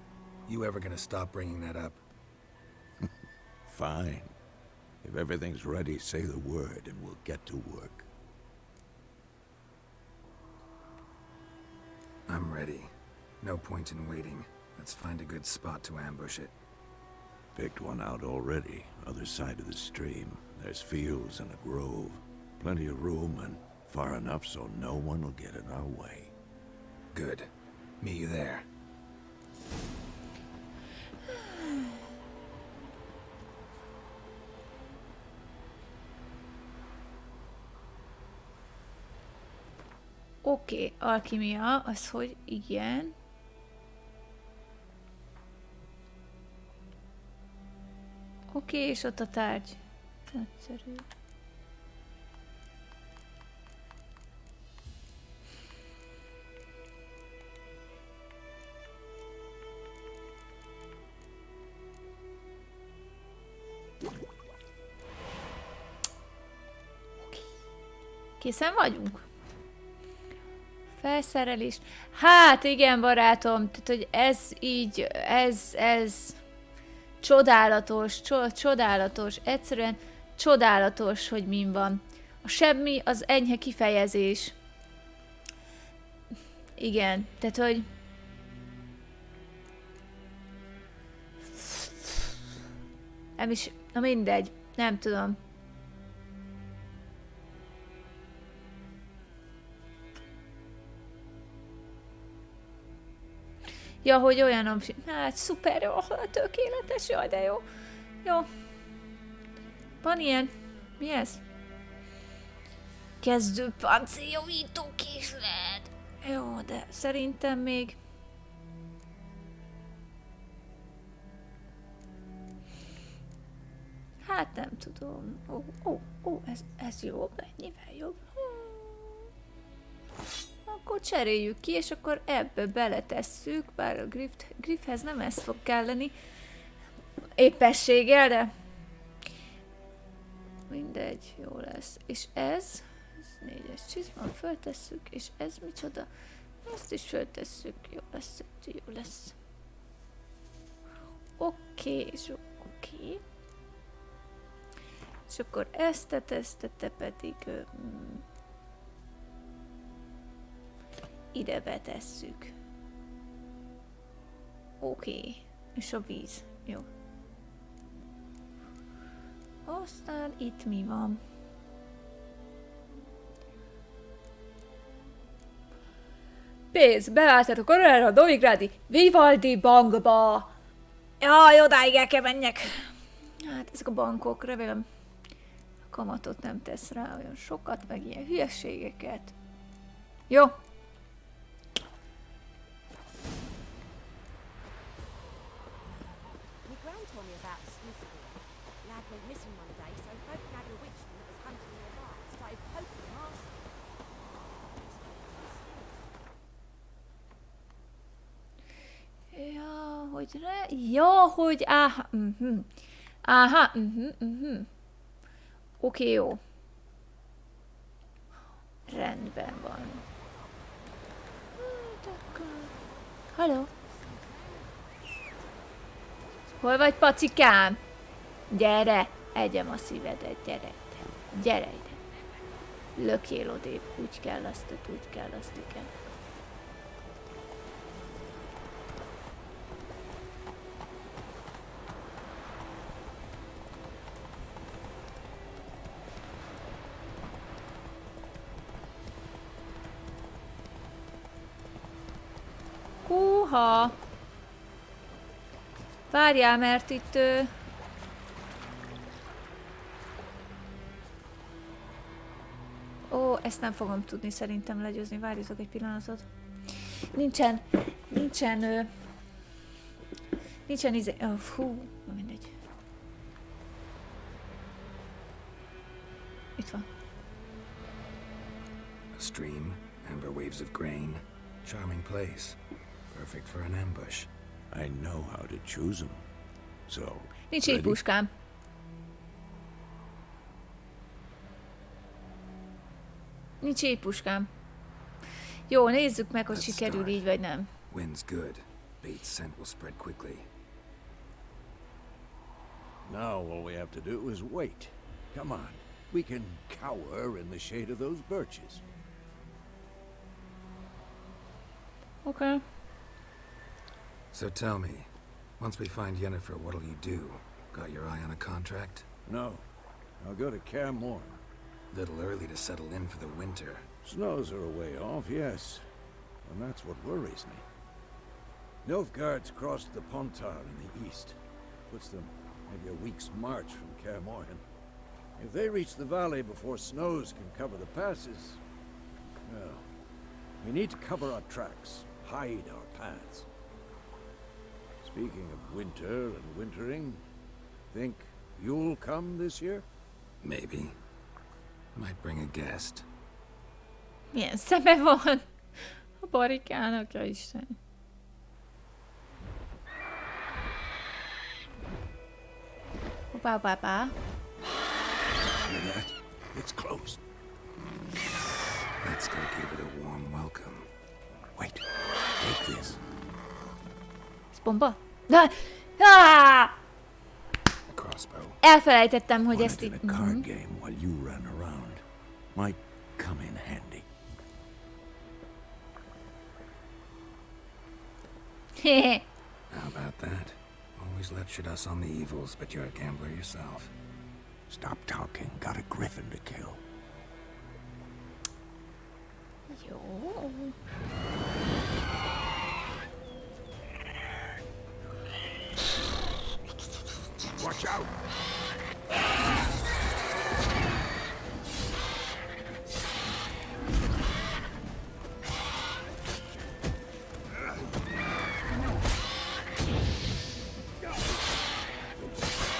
You ever gonna stop bringing that up? Fine. If everything's ready, say the word and we'll get to work. I'm ready. No point in waiting. Let's find a good spot to ambush it. Picked one out already, other side of the stream. There's fields and a grove. Plenty of room and far enough so no one will get in our way. Good. Meet you there. Oké, alkimia, az hogy igen. Oké, és ott a tárgy. Nagyszerű. Készen vagyunk? Felszerelés. Hát igen, barátom, tehát hogy ez így, ez csodálatos, csodálatos, egyszerűen csodálatos, hogy min van. A semmi az enyhe kifejezés. Igen, tehát hogy nem is, na mindegy, nem tudom. Ja, hogy olyanom... Hát, szuper, jó, tökéletes, jaj, de jó. Jó. Van ilyen... Mi ez? Kezdő páncéljavító készlet. Jó, de szerintem még... Hát nem tudom. Ez jobb, ennyivel jobb. Akkor cseréljük ki, és akkor ebbe beletesszük, bár a griffhez nem ez fog kelleni éppességgel, de mindegy, jó lesz. És ez 4-es csizma, föltesszük, és ez micsoda? Ezt is föltesszük, jó lesz. Oké. És akkor ezt te pedig... ide betesszük. Oké. És a víz. Jó. Aztán itt mi van? Pénz, beálltatok arra a Novigrádi Vivaldi bankba. Jaj, odáig el kell menjek. Hát ezek a bankok, remélem a kamatot nem tesz rá olyan sokat, meg ilyen hülyeségeket. Jó. Aha. Oké, jó. Rendben van. Halló? Hol vagy, pacikám? Gyere, egyem a szívedet, gyere ide. Lökjél odébb, úgy kell azt, igen. Aha. Várjál, mert itt... Ó, ezt nem fogom tudni szerintem legyőzni. Várjatok egy pillanatot. Nincsen izé... Oh, fú, mindegy. Itt van. A stream, amber waves of grain. Charming place. Perfect for an ambush. I know how to choose them. So, Nincs így puskám. Nincs így puskám. Jó, nézzük meg, hogy sikerül így, vagy nem. Wind's good. Bait's scent will spread quickly. now all we have to do is wait. Come on. We can cower in the shade of those birches. Okay. So tell me, once we find Yennefer, what'll you do? Got your eye on a contract? No. I'll go to Kaer Morhen. Little early to settle in for the winter. Snows are a way off, yes. And that's what worries me. Nilfgaard's crossed the Pontar in the east. Puts them maybe a week's march from Kaer Morhen. If they reach the valley before snows can cover the passes, well, we need to cover our tracks, hide our paths. Speaking of winter and wintering, think you'll come this year? Maybe. Might bring a guest. Milyen szeme van a barikának, ja Isten. Hoppá, hoppá, hoppá. Hear that? It's close. Let's go give it a warm welcome. Wait, take this. Ez bomba? Ah! A crossbow. Elfelejtettem, hogy ezt In így... a card game while you run around. Might come in handy. How about that? Always lectured us on the evils, but you're a gambler yourself. Stop talking. Got a griffin to kill. Jó. Watch out!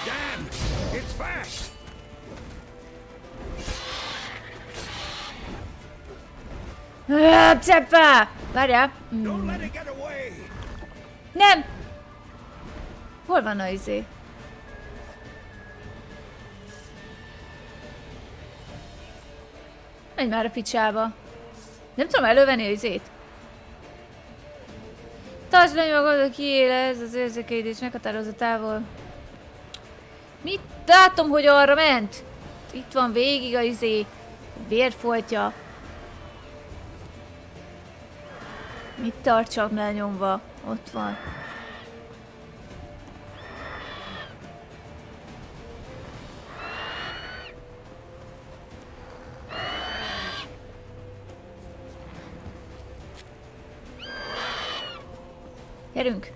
Dan! It's fast! Cseppa! Várjál. Don't let it get away! Nem! Hol van a izé? Menj már a picsába. Nem tudom elővenni a izét. Tartsd le magad, kiélez az érzékeit és meghatározza távol. Mit? Látom, hogy arra ment. Itt van végig a izé. Vérfoltja. Mit tartsam lenyomva? Ott van. Gyerünk!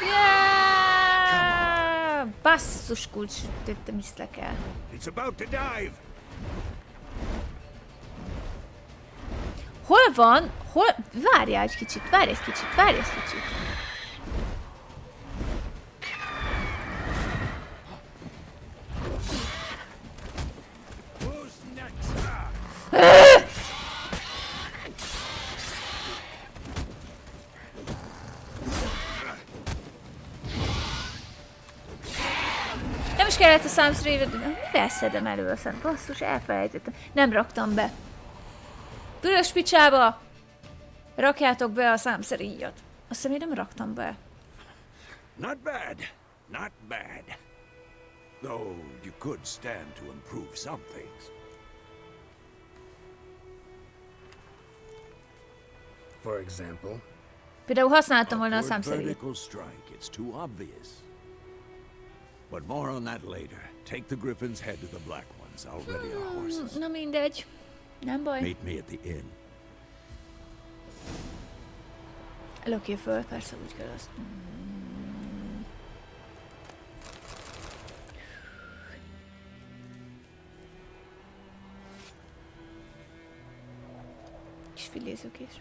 Yeah! Basszus kulcs, tettem iszlek el. It's about to dive! Hol van? Hol? Várjál egy kicsit, várj egy kicsit, várj egy kicsit. Who's next? Nem is kellett a számszerűvet, mivel szedem elő a szám? Basszus, elfelejtettem. Nem raktam be. Büdös picsába! Rakjátok be a számszeríjat. Azt hiszem, én nem raktam be. Not bad. Not bad. Though you could stand to improve some things. For example, Például használtam volna a Upward számszeríjat. vertical strike. It's too obvious. But more on that later. Take the griffin's head to the black ones. I'll ready our horses. Na mindegy. Nem baj. Meet me at the inn. Lökjél föl, persze úgy kell azt. Kis filézőkés.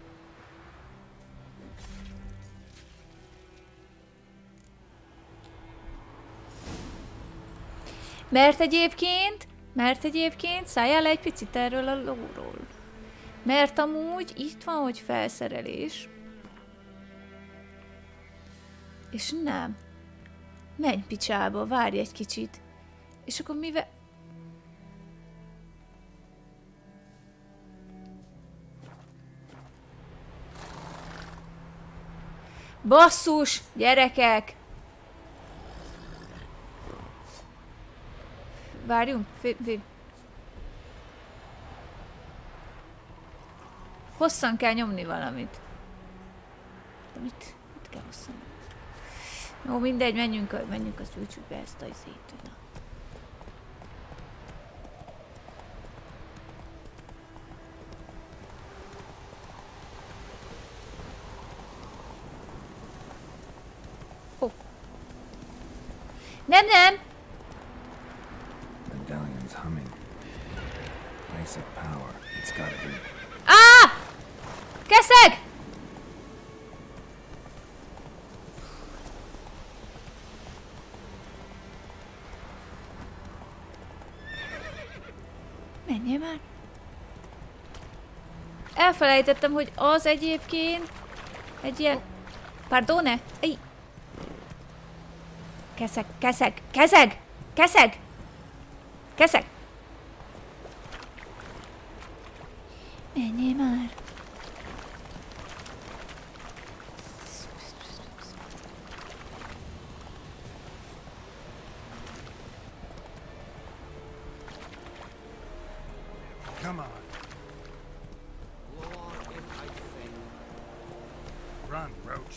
Mert egyébként szálljál le egy picit erről a lóról. Mert amúgy itt van, hogy felszerelés. És nem. Menj picsába, várj egy kicsit. És akkor mivel... Basszus, gyerekek! Várjunk, hosszan kell nyomni valamit. De mit kell hosszan? Jó, mindegy, menjünk az ültsük be ezt a izét. Ó. Nem! Medallion's humming. Place of power. It's gotta be. Keszeg! Menjél már! Elfelejtettem, hogy az egyébként egy ilyen... Pardone? Ej! Keszeg! Menjél már! Come on. Run, Roach.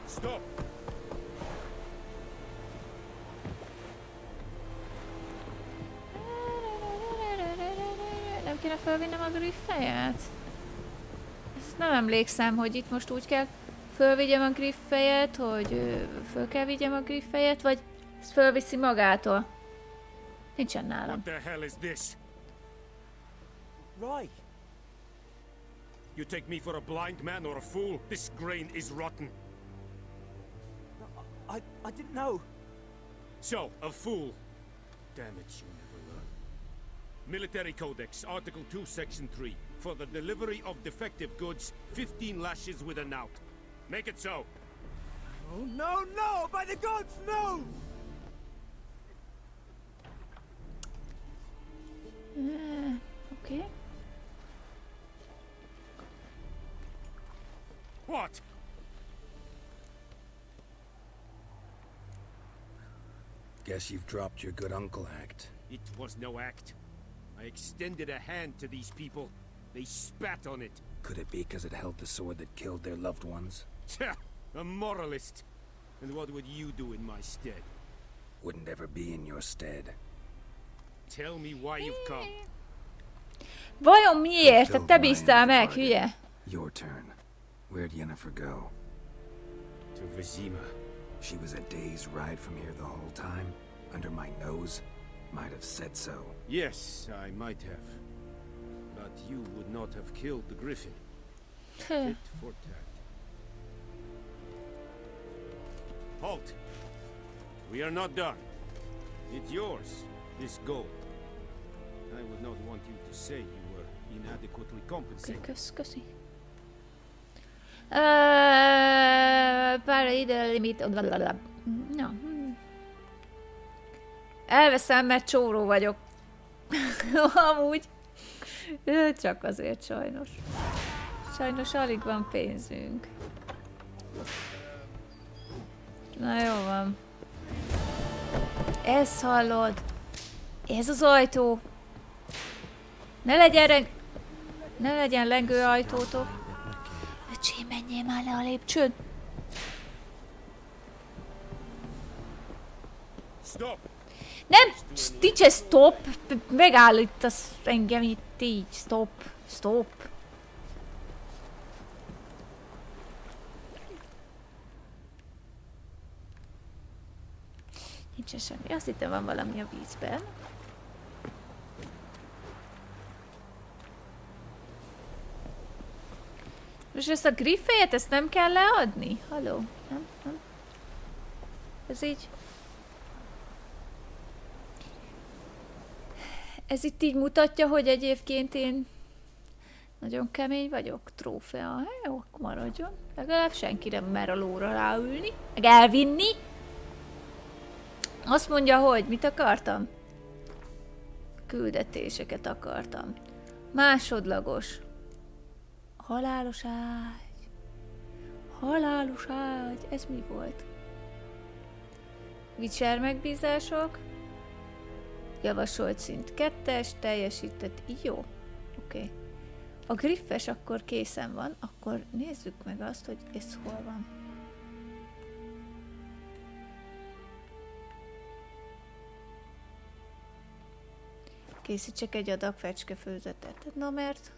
Stop! Nem kéne felvinnem a griffejet? Ezt nem emlékszem, hogy itt most úgy kell fölvigyem a griffejet, hogy föl kell vigyem a griffejet, vagy ezt fölviszi magától. Nincsen nálam. What the hell is this? Right. You take me for a blind man or a fool? This grain is rotten. I didn't know. So, a fool. Damn it, you never learn. Military Codex, Article 2, Section 3. For the delivery of defective goods, 15 lashes with a knout. Make it so. Oh, no! By the gods, no! Okay. What? Guess you've dropped your good uncle act. It was no act. I extended a hand to these people. They spat on it. Could it be because it held the sword that killed their loved ones? Tja, a moralist. And what would you do in my stead? Wouldn't ever be in your stead. Tell me why you've come. Vajon miért? Te bíztál meg, hülye? Your turn. Where'd Yennefer go? To Vizima. She was a day's ride from here the whole time? Under my nose? Might have said so. Yes, I might have. But you would not have killed the griffin. Tit for tat. Halt! We are not done. It's yours, this gold. I would not want you to say you were inadequately compensated. Köszi. Pár ide limit... No. Elveszem, mert csóró vagyok. Amúgy. Csak azért sajnos. Sajnos alig van pénzünk. Na jó van. Ezt hallod? Ez az ajtó. Ne legyen lengő ajtótok. Öcsém, menjél már le a lépcsőn. Stop! Nem! Stitch, stop! Megállítasz engem itt így. Stop. Nincsen semmi. Azt hittem van valami a vízben. Most ezt a griffejet, ezt nem kell leadni? Halló? Nem? Nem? Ez így... Ez itt így mutatja, hogy egyébként én nagyon kemény vagyok. Trófea. Jó, akkor maradjon. Legalább senki nem mer a lóra ráülni. Meg elvinni. Azt mondja, hogy mit akartam? Küldetéseket akartam. Másodlagos. Halálos ágy. Halálos ágy. Ez mi volt? Witcher megbízások. Javasolt szint 2-es, teljesített. Jó. Oké. A griffes akkor készen van, akkor nézzük meg azt, hogy ez hol van. Készítsek egy adag fecskefőzetet. Na mert...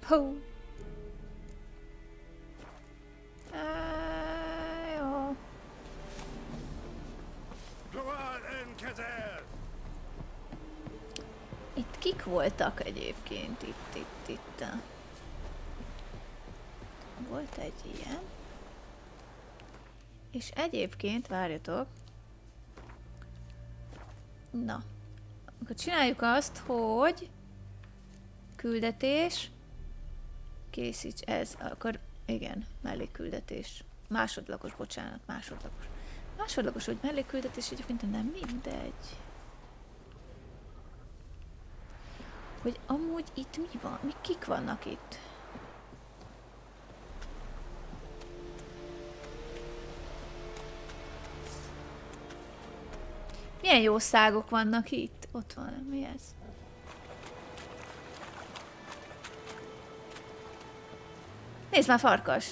Hú. Jó. Itt kik voltak egyébként? Itt. Volt egy ilyen. És egyébként, várjatok. Na. Akkor csináljuk azt, hogy küldetés. Készíts ez, akkor igen, mellékküldetés. Másodlagos, bocsánat, másodlagos. Másodlagos, hogy mellékküldetés egyébként nem mindegy. Hogy amúgy itt mi van? Kik vannak itt? Milyen jószágok vannak itt? Ott van, mi ez? Nézd már, farkas!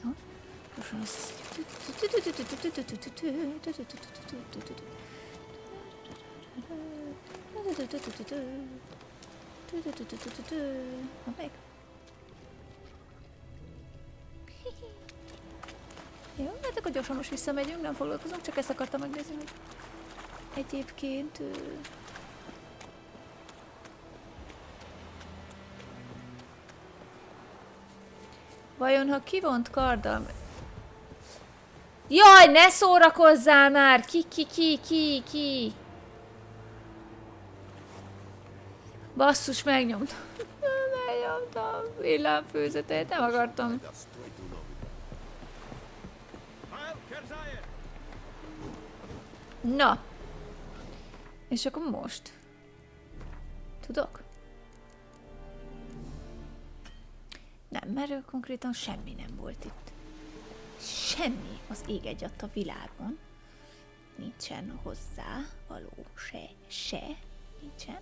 Jó. Meg. Jó, hát akkor gyorsan most visszamegyünk, nem foglalkozunk, csak ezt akartam megnézni, hogy egyébként... Vajon, ha kivont karddal... Jaj, ne szórakozzál már! Ki! Basszus, megnyomtam. Megnyomtam villámfőzetet, nem akartam. Na. És akkor most. Tudok? Nem, mert konkrétan semmi nem volt itt. Semmi az ég egyatt a világon. Nincsen hozzá való se. Nincsen.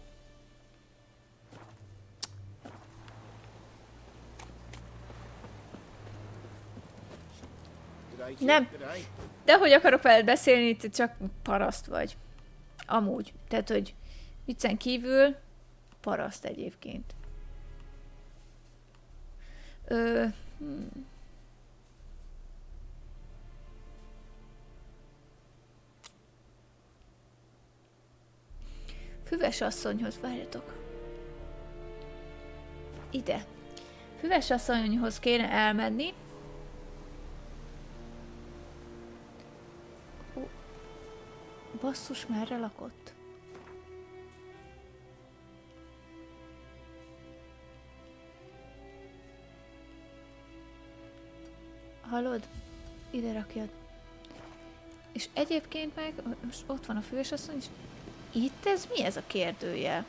Nem. De hogy akarok veled beszélni, itt csak paraszt vagy. Amúgy. Tehát, hogy viccen kívül paraszt egyébként. Füves asszonyhoz, várjatok. Ide. Füves asszonyhoz kéne elmenni. Basszus, merre lakott? Hallod? Ide rakjad. És egyébként meg, most ott van a fősasszony, és itt ez mi ez a kérdőjel?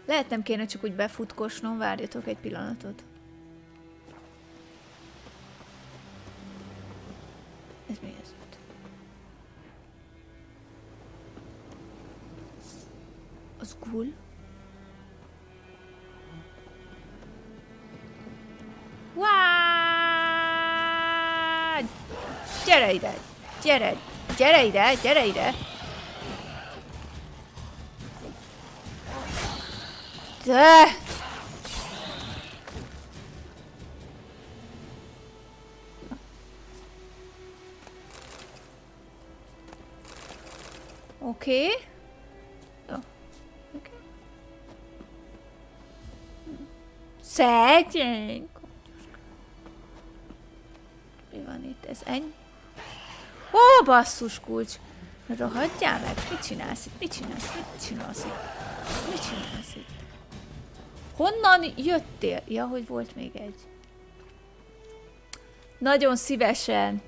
Lehet nem kéne csak úgy befutkosnom, várjatok egy pillanatot. Ez mi ez itt? Az gul? Gyere ide! Gyere! Gyere ide! Gyere ide! De! Oké. Jó. Oké. Szegény. Mi van itt? Ez ennyi? Ó, basszus kulcs! Rohadjál meg! Mit csinálsz itt? Mit csinálsz? Mit csinálsz itt? Mit csinálsz itt? Honnan jöttél? Ja, hogy volt még egy. Nagyon szívesen.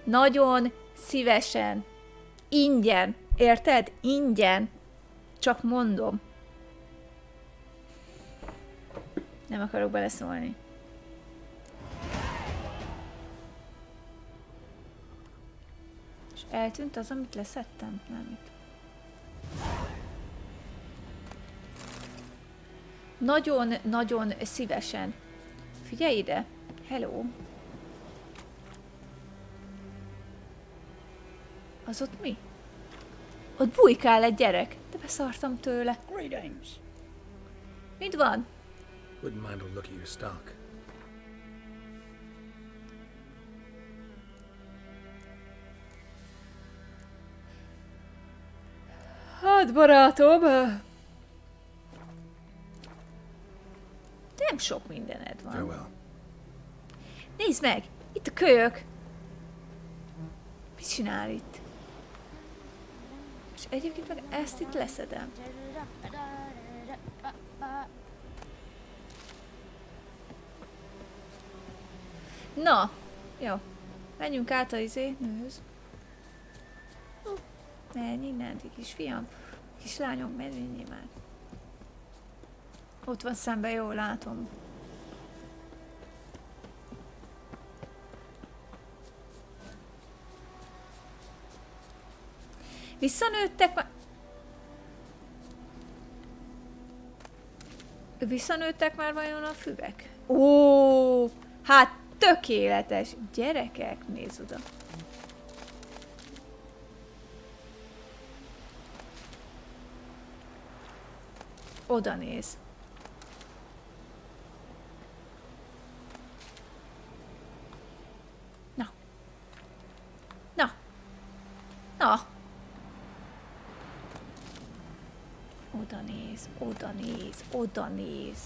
Nagyon szívesen. Ingyen. Érted? Ingyen. Csak mondom. Nem akarok beleszólni. És eltűnt az, amit leszettem? Nem itt. Nagyon-nagyon szívesen. Figyelj ide. Hello. Az ott mi? Ott bujkál egy gyerek. De beszartam tőle. Mit van? Wouldn't mind a look at your stock. Hát, barátom. Nem sok mindened van. Farewell. Nézd meg! Itt a kölyök! Mit csinál itt? És egyébként meg ezt itt leszedem. Na, jó. Menjünk át a nőhöz. Menj innen, kisfiam. Kislányom, menjél már. Ott van szemben, jól látom. Visszanőttek már... Visszanőttek már vajon a füvek? Ó, hát tökéletes. Gyerekek, nézd oda. Oda néz. Na. Na. Na. Oda néz, oda néz, oda néz.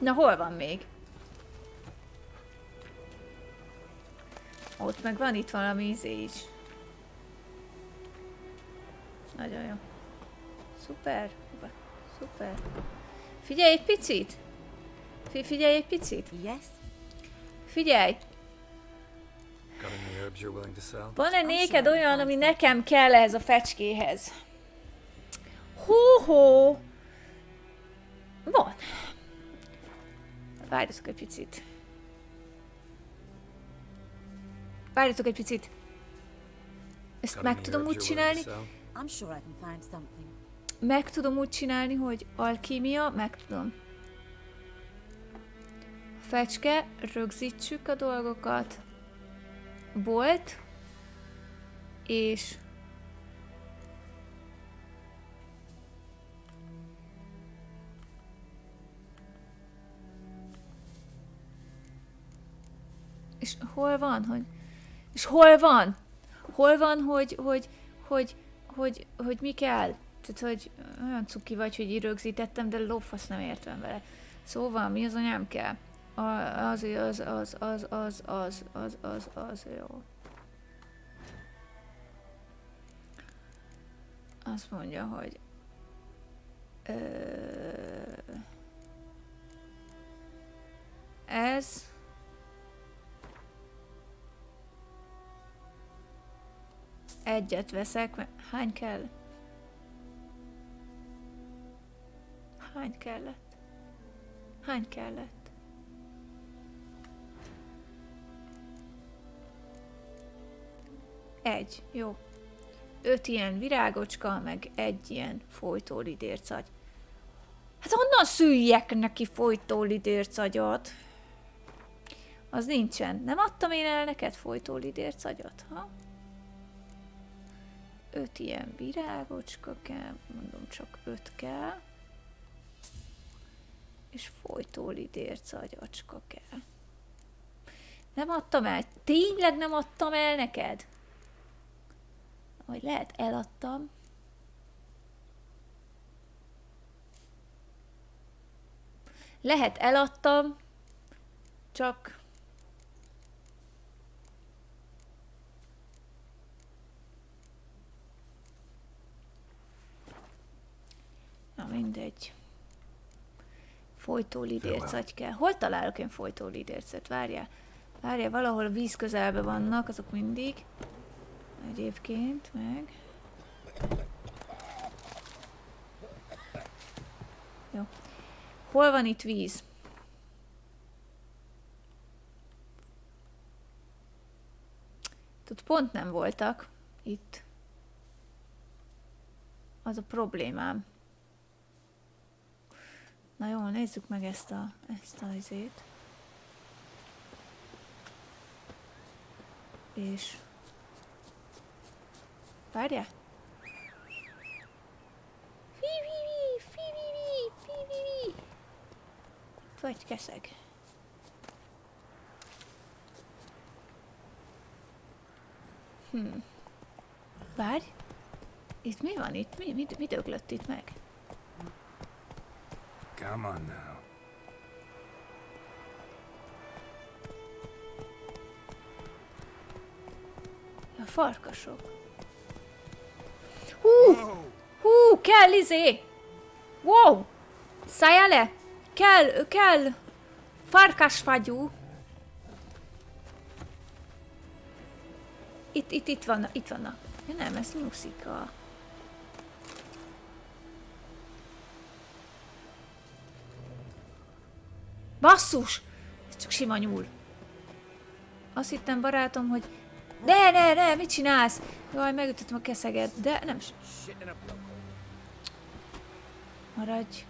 Na, hol van még? Ott meg van itt valami izé is. Nagyon jó. Szuper. Szuper. Figyelj egy picit! Figyelj egy picit! Yes? Figyelj! Got any herbs you're willing to sell? Van-e néked olyan, ami nekem kell ehhez a fecskéhez? Hó-hó! Van. Várjatok egy picit. Várjatok egy picit. Ezt meg tudom úgy csinálni. I'm sure I can find something. Meg tudom úgy csinálni, hogy alkímia, meg tudom. Fecske, rögzítsük a dolgokat. Bolt. És... És hol van, hogy... És hol van? Hol van, hogy mi kell? Tehát, hogy olyan cuki vagy, hogy így rögzítettem, de lófasz nem értem vele. Szóval, mi az anyám kell? Az, jó. Azt mondja, hogy... Ez... Egyet veszek, mert hány kell? Hány kellett? Hány kellett? Egy, jó. 5 ilyen virágocska, meg egy ilyen folytólidércagy. Hát honnan szüljek neki folytólidérc agyat? Az nincsen. Nem adtam én el neked folytólidérc agyat, ha? 5 ilyen virágocska kell, mondom csak 5 kell. És folytólidérc agyacska kell. Nem adtam el? Tényleg nem adtam el neked? Vagy lehet eladtam. Lehet eladtam, csak na mindegy. Folytólidércagy kell. Hol találok én folytólidércet? Várjál. Várjál, valahol a víz közelben vannak, azok mindig. Egyébként meg. Jó. Hol van itt víz? Тут pont nem voltak. Itt. Az a problémám. Na jó, nézzük meg ezt a izét. És... Várjál! Vagy keszeg. Várj! Itt mi van itt? Mi döglött itt meg? Come on now. A farkasok. Hú, kell izé! Wow! Szálljál le! Kell! Farkasfagyú! Itt vannak. Ja nem, ez nyuszika. Basszus! Ez csak sima nyúl. Azt hittem, barátom, hogy... Ne, mit csinálsz? Jaj, megütöttem a keszeget, de nem... Maradj.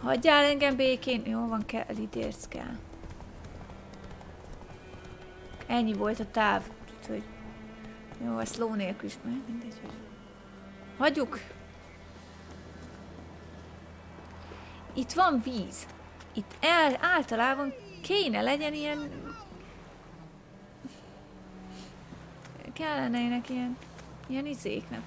Hagyjál engem békén. Jó van, kell, idérc kell. Ennyi volt a táv. Hogy... Jó, ezt ló nélkül is. Mindegy, hogy... Hagyjuk. Itt van víz. Itt általában kéne legyen ilyen... Kellenének ilyen izéknek.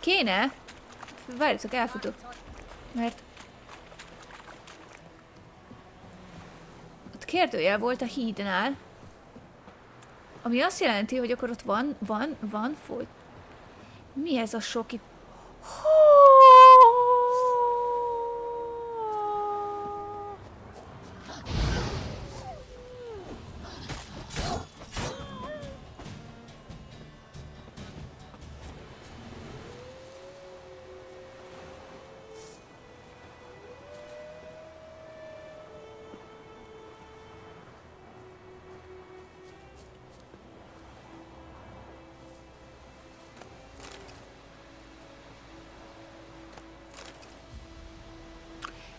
Kéne? Várjatok, elfutok. Mert... Ott kérdőjel volt a hídnál. Ami azt jelenti, hogy akkor ott van folyt. Mi ez a sok itt?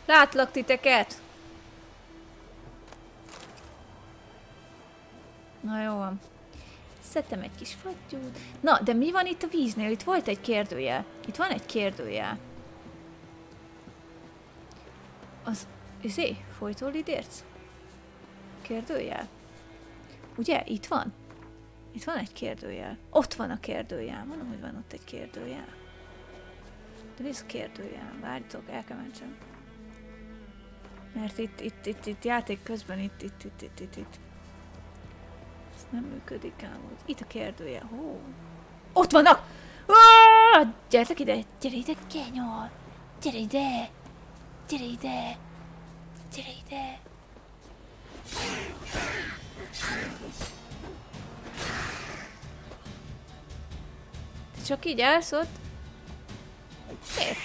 Látlak titeket! Na jó van. Szedtem egy kis fattyút. Na, de mi van itt a víznél? Itt volt egy kérdőjel. Itt van egy kérdőjel. Az... folytólidérc? Kérdőjel? Ugye? Itt van? Itt van egy kérdőjel. Ott van a kérdőjel. Mondom, hogy van ott egy kérdőjel. De mi ez a kérdőjel? Várjatok, el kell mentsem. Mert itt játék közben itt. Ez nem működik ám. Itt a kérdője. Hó. Ott vannak! Gyertek ide! Gyere ide, kenyol! Gyere ide! Gyere ide! Gyere ide! Te csak így állsz ott? Miért?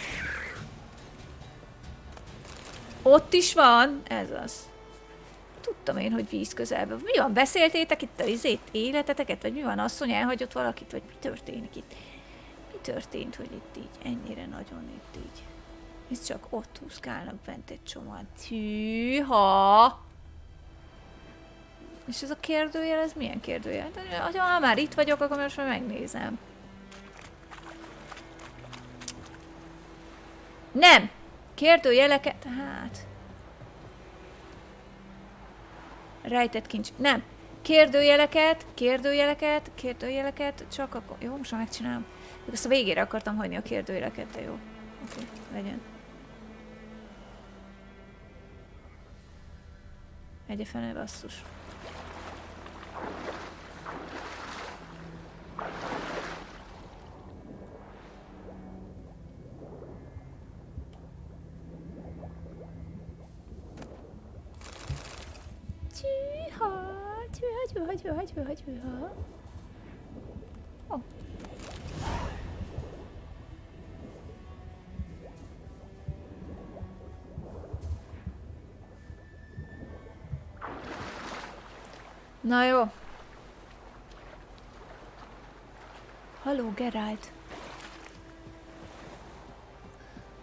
Ott is van, ez az. Tudtam én, hogy víz közelben. Mi van, beszéltétek itt az életeteket? Vagy mi van, asszony elhagyott valakit? Vagy mi történik itt? Mi történt, hogy itt így, ennyire nagyon itt így? És csak ott húzkálnak bent egy csomóan. Tűha! És ez a kérdőjel, ez milyen kérdőjel? Ha már itt vagyok, akkor most már megnézem. Nem! Kérdőjeleket, hát... Rejtett kincs. Nem! Kérdőjeleket, csak akkor... Jó, most már megcsinálom. Ezt a végére akartam hagyni a kérdőjeleket, de jó. Oké, legyen. Egyefene basszus. Tyűha. Oh. Na jó. Halló, Geralt.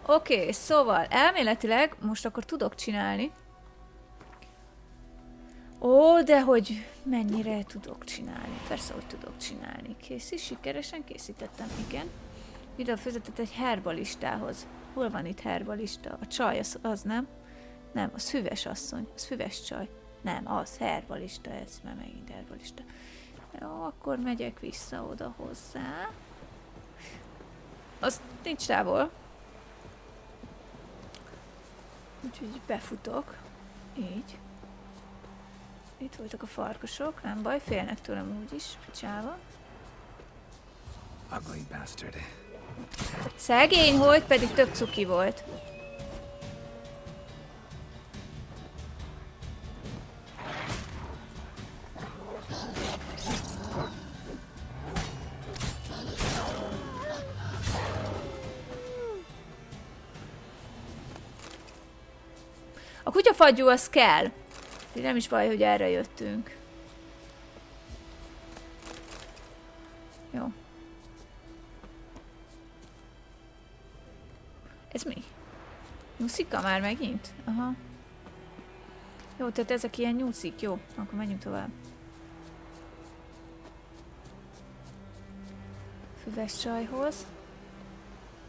Oké, szóval elméletileg most akkor tudok csinálni. Ó, de hogy mennyire tudok csinálni. Persze, hogy tudok csinálni. Készít, sikeresen készítettem, igen. Videó fizetett egy herbalistához. Hol van itt herbalista? A csaj, az nem? Nem, az füves asszony. Az füves csaj. Nem, az herbalista, ez már megint herbalista. Jó, akkor megyek vissza oda hozzá. Az nincs távol. Úgyhogy befutok. Így. Itt voltak a farkasok, nem baj, félnek tőlem úgyis, picsába. Ugly bastard. Szegény, hogy pedig tök cuki volt. A kutyafagyú az kell. Nem is baj, hogy erre jöttünk. Jó. Ez mi? Nyuszika már megint? Aha. Jó, tehát ezek ilyen nyúszik. Jó, akkor menjünk tovább. Füves csajhoz.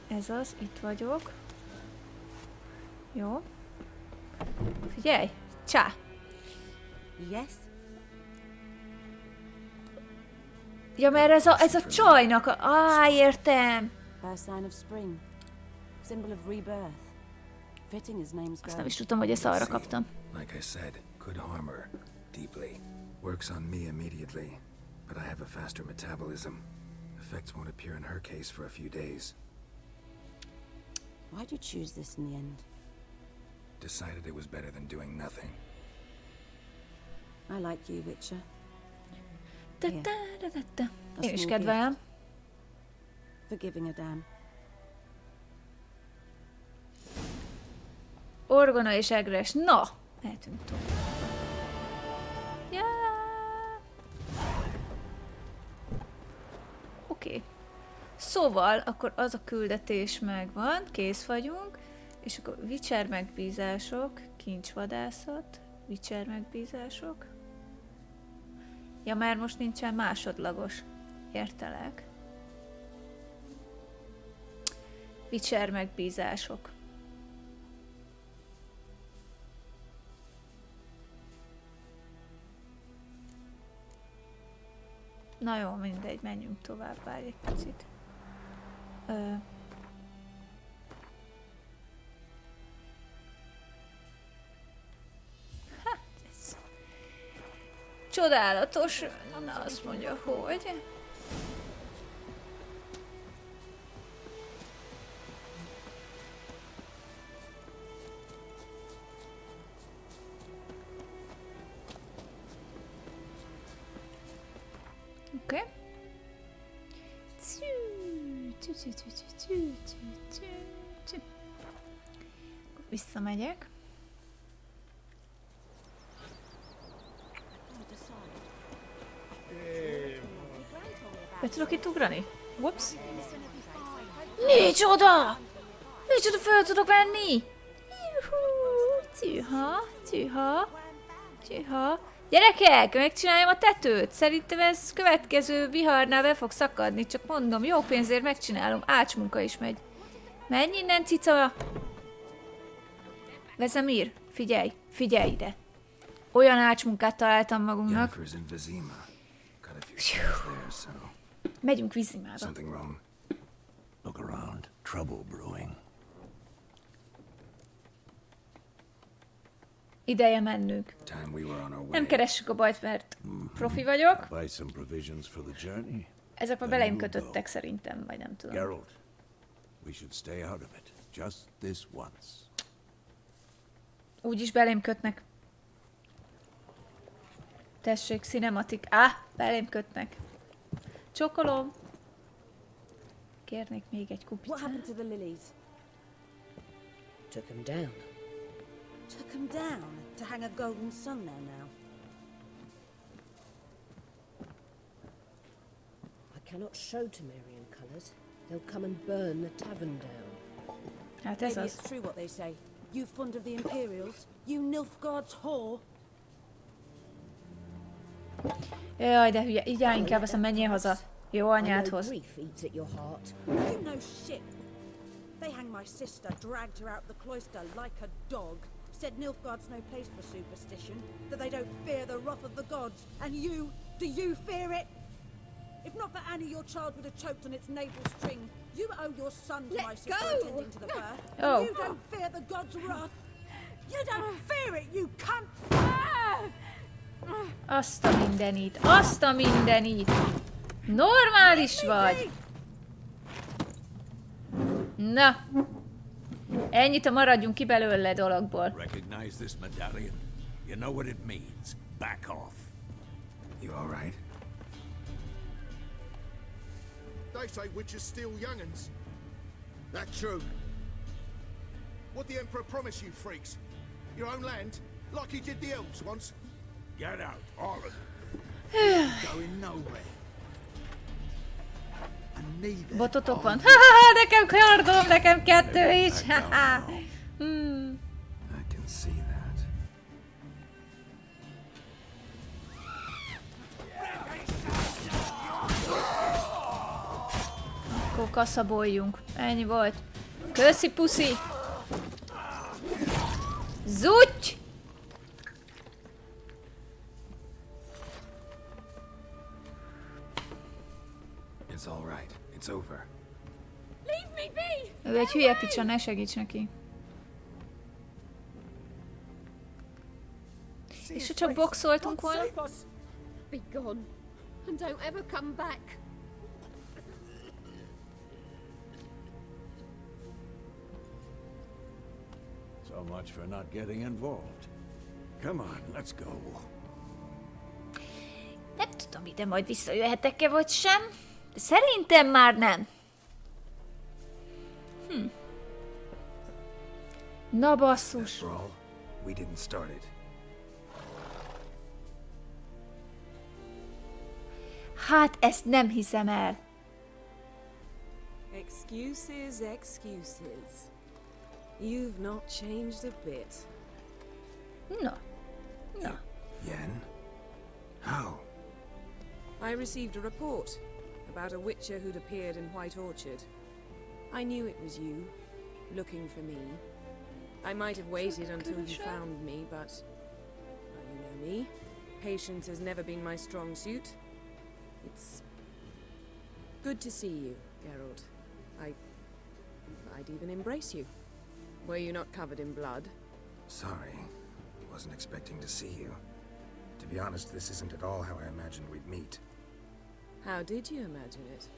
Ez az, itt vagyok. Jó. Figyelj! Csá! Yes? Ja, mert ez a csajnak a... értem! First sign of spring. Symbol of rebirth. Fitting his name's Azt nem is tudtam, hogy ezt arra kaptam. Like I said, could harm her deeply. Works on me immediately, but I have a faster metabolism. Effects won't appear in her case for a few days. Why'd you choose this in the end? Decided it was better than doing nothing. I like you, Witcher. Én is kedvelem. For giving a damn. Orgona és egres. Na! Mehetünk tovább. Ja. Oké. Szóval, akkor az a küldetés megvan, kész vagyunk, és akkor Witcher megbízások, kincsvadászat, Witcher megbízások. Ja, már most nincsen másodlagos. Értelek. Witcher megbízások. Na jó, mindegy, menjünk tovább, várj egy picit. Hát, ez csodálatos, na azt mondja, hogy... Oké. Visszamegyek. Be tudok itt ugrani? Whoops. Micsoda! Micsoda föl tudok menni! Juhú! Tűha. Gyerekek, megcsináljam a tetőt. Szerintem ez következő viharnál be fog szakadni. Csak mondom, jó pénzért megcsinálom. Ácsmunka is megy. Menj innen, cica! Vezemír, figyelj ide. Olyan ácsmunkát találtam magunknak. Megyünk Vizimába. Look around. Trouble brewing. Ideje mennünk. Nem keressük a bajt, mert profi vagyok. Buy some provisions for the journey. Ezek már beleim kötöttek szerintem, vagy nem tudom. Geralt, we should stay out of it. Just this once. Úgyis belém kötnek. Tessék, cinematik. Belém kötnek. Csokolom. Kérnék még egy What kupicát. happened to the lilies? Took them down. Took them down to hang a golden sun there now. I cannot show Temerian colours. They'll come and burn the tavern down. Hát ez Maybe az. it's true what they say. You fond of the Imperials? You Nilfgaard's whore? Jaj, de hülye. Így áll inkább, aztán menjél haza. Jó I know anyádhoz. grief eats at your heart. You know shit. They hanged my sister, dragged her out the cloister like a dog. Said Nilfgaard's no place for superstition, that they don't fear the wrath of the gods. And you, do you fear it? If not for Annie, your child would have choked on its navel string. You owe your son to my sister attending to the birth. Oh. You don't fear the gods' wrath. You don't fear it, you cunt! Azt a mindenit. Azt a mindenit. Normális vagy. Na. Ennyit a maradjunk ki belőle dologból. Recognize this medallion? You know what it means. Back off. You all right? They say witches steal young'uns. That's true. What the Emperor promise you, freaks? Your own land? Like he did the elves once? Get out, all of you. Going nowhere. And neither Bototok van. are you. Nekem kardom, nekem kettő is. I can see that. Akkor kaszaboljunk. Ennyi volt. Köszi, puszi. Zutty! It's all right. It's over. Leave me be! Ő egy hülye picsa, ne segíts neki. És ha csak boxoltunk volna? Be gone, and don't ever come back. So much for not getting involved. Come on, let's go. Nem tudom, ide majd visszajöhetek-e vagy sem. De szerintem már nem. Na basszus. After all, we didn't start it. Hát ezt nem hiszem el. Excuses, excuses. You've not changed a bit. Na. Na. Yen? How? I received a report about a witcher who'd appeared in White Orchard. I knew it was you, looking for me. I might have waited until you found me, but well, you know me. Patience has never been my strong suit. It's good to see you, Geralt. I'd even embrace you. Were you not covered in blood? Sorry. Wasn't expecting to see you. To be honest, this isn't at all how I imagined we'd meet. How did you imagine it?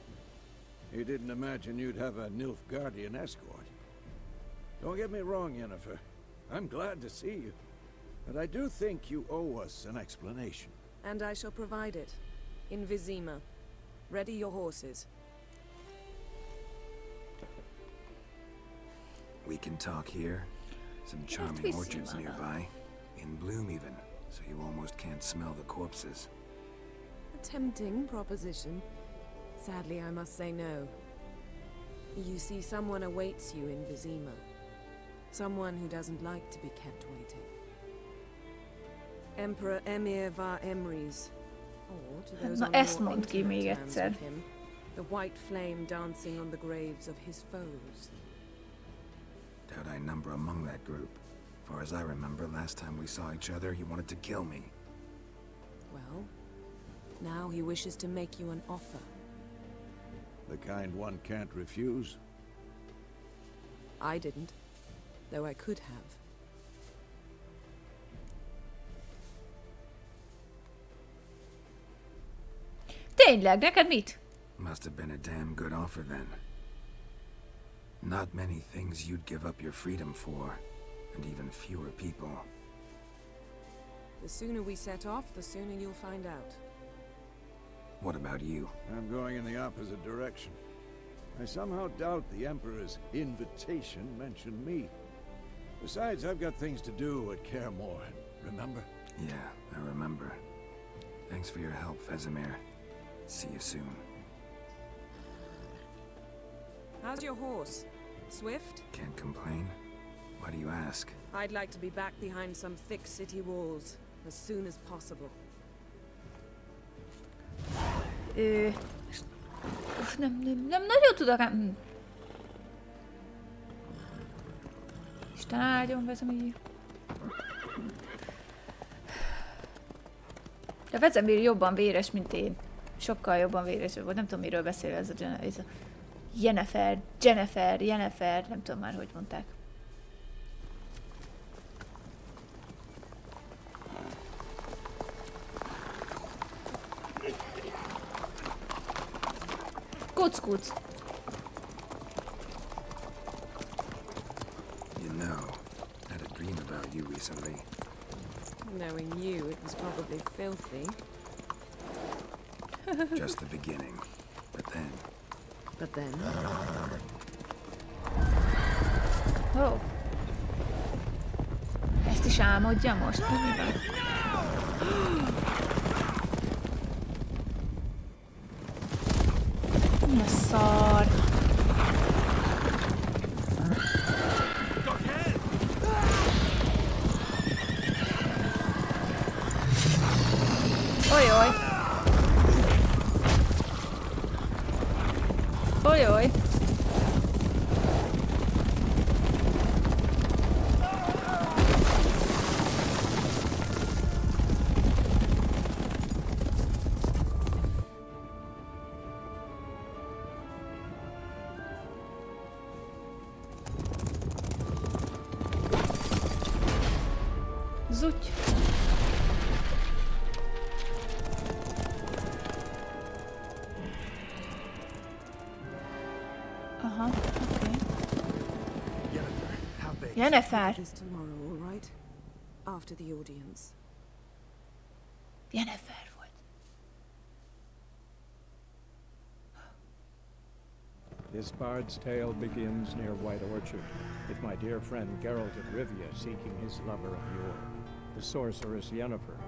You didn't imagine you'd have a Nilfgaardian escort. Don't get me wrong, Yennefer. I'm glad to see you. But I do think you owe us an explanation. And I shall provide it. In Vizima. Ready your horses. We can talk here. Some charming orchards nearby. In bloom even, so you almost can't smell the corpses. A tempting proposition. Sadly, I must say no. You see, someone awaits you in Vizima. Someone who doesn't like to be kept waiting. Emperor Emir var Emrys. Or, to those Na on ezt more mondd ki intimate még terms egyszer. with him, the white flame dancing on the graves of his foes. Doubt I number among that group. Far as I remember, last time we saw each other, he wanted to kill me. Well, now he wishes to make you an offer. The kind one can't refuse. I didn't, though I could have. Tényleg, neked mit? Must have been a damn good offer then. Not many things you'd give up your freedom for, and even fewer people. The sooner we set off, the sooner you'll find out. What about you? I'm going in the opposite direction. I somehow doubt the Emperor's invitation mentioned me. Besides, I've got things to do at Kaer Morhen, remember? Yeah, I remember. Thanks for your help, Vesemir. See you soon. How's your horse? Swift? Can't complain. Why do you ask? I'd like to be back behind some thick city walls as soon as possible. Nem nagyon tudok ám... Isten áldjon, Vesemir. De Vesemir jobban véres, mint én. Sokkal jobban véres volt. Nem tudom, miről beszél ez a Jennifer, nem tudom már, hogy mondták. Kuc. You know, I had a dream about you recently. Knowing you, it was probably filthy. Just the beginning. But then... Oh. Ezt is álmodja most? Mi van? Mi a szar? Ojoj! Ojoj! Zutty! Aha, oké. Jennifer! This tomorrow, all right? After the audience. Jennifer volt. This bard's tale begins near White Orchard, with my dear friend Geralt of Rivia seeking his lover of yore, the sorceress Yennefer.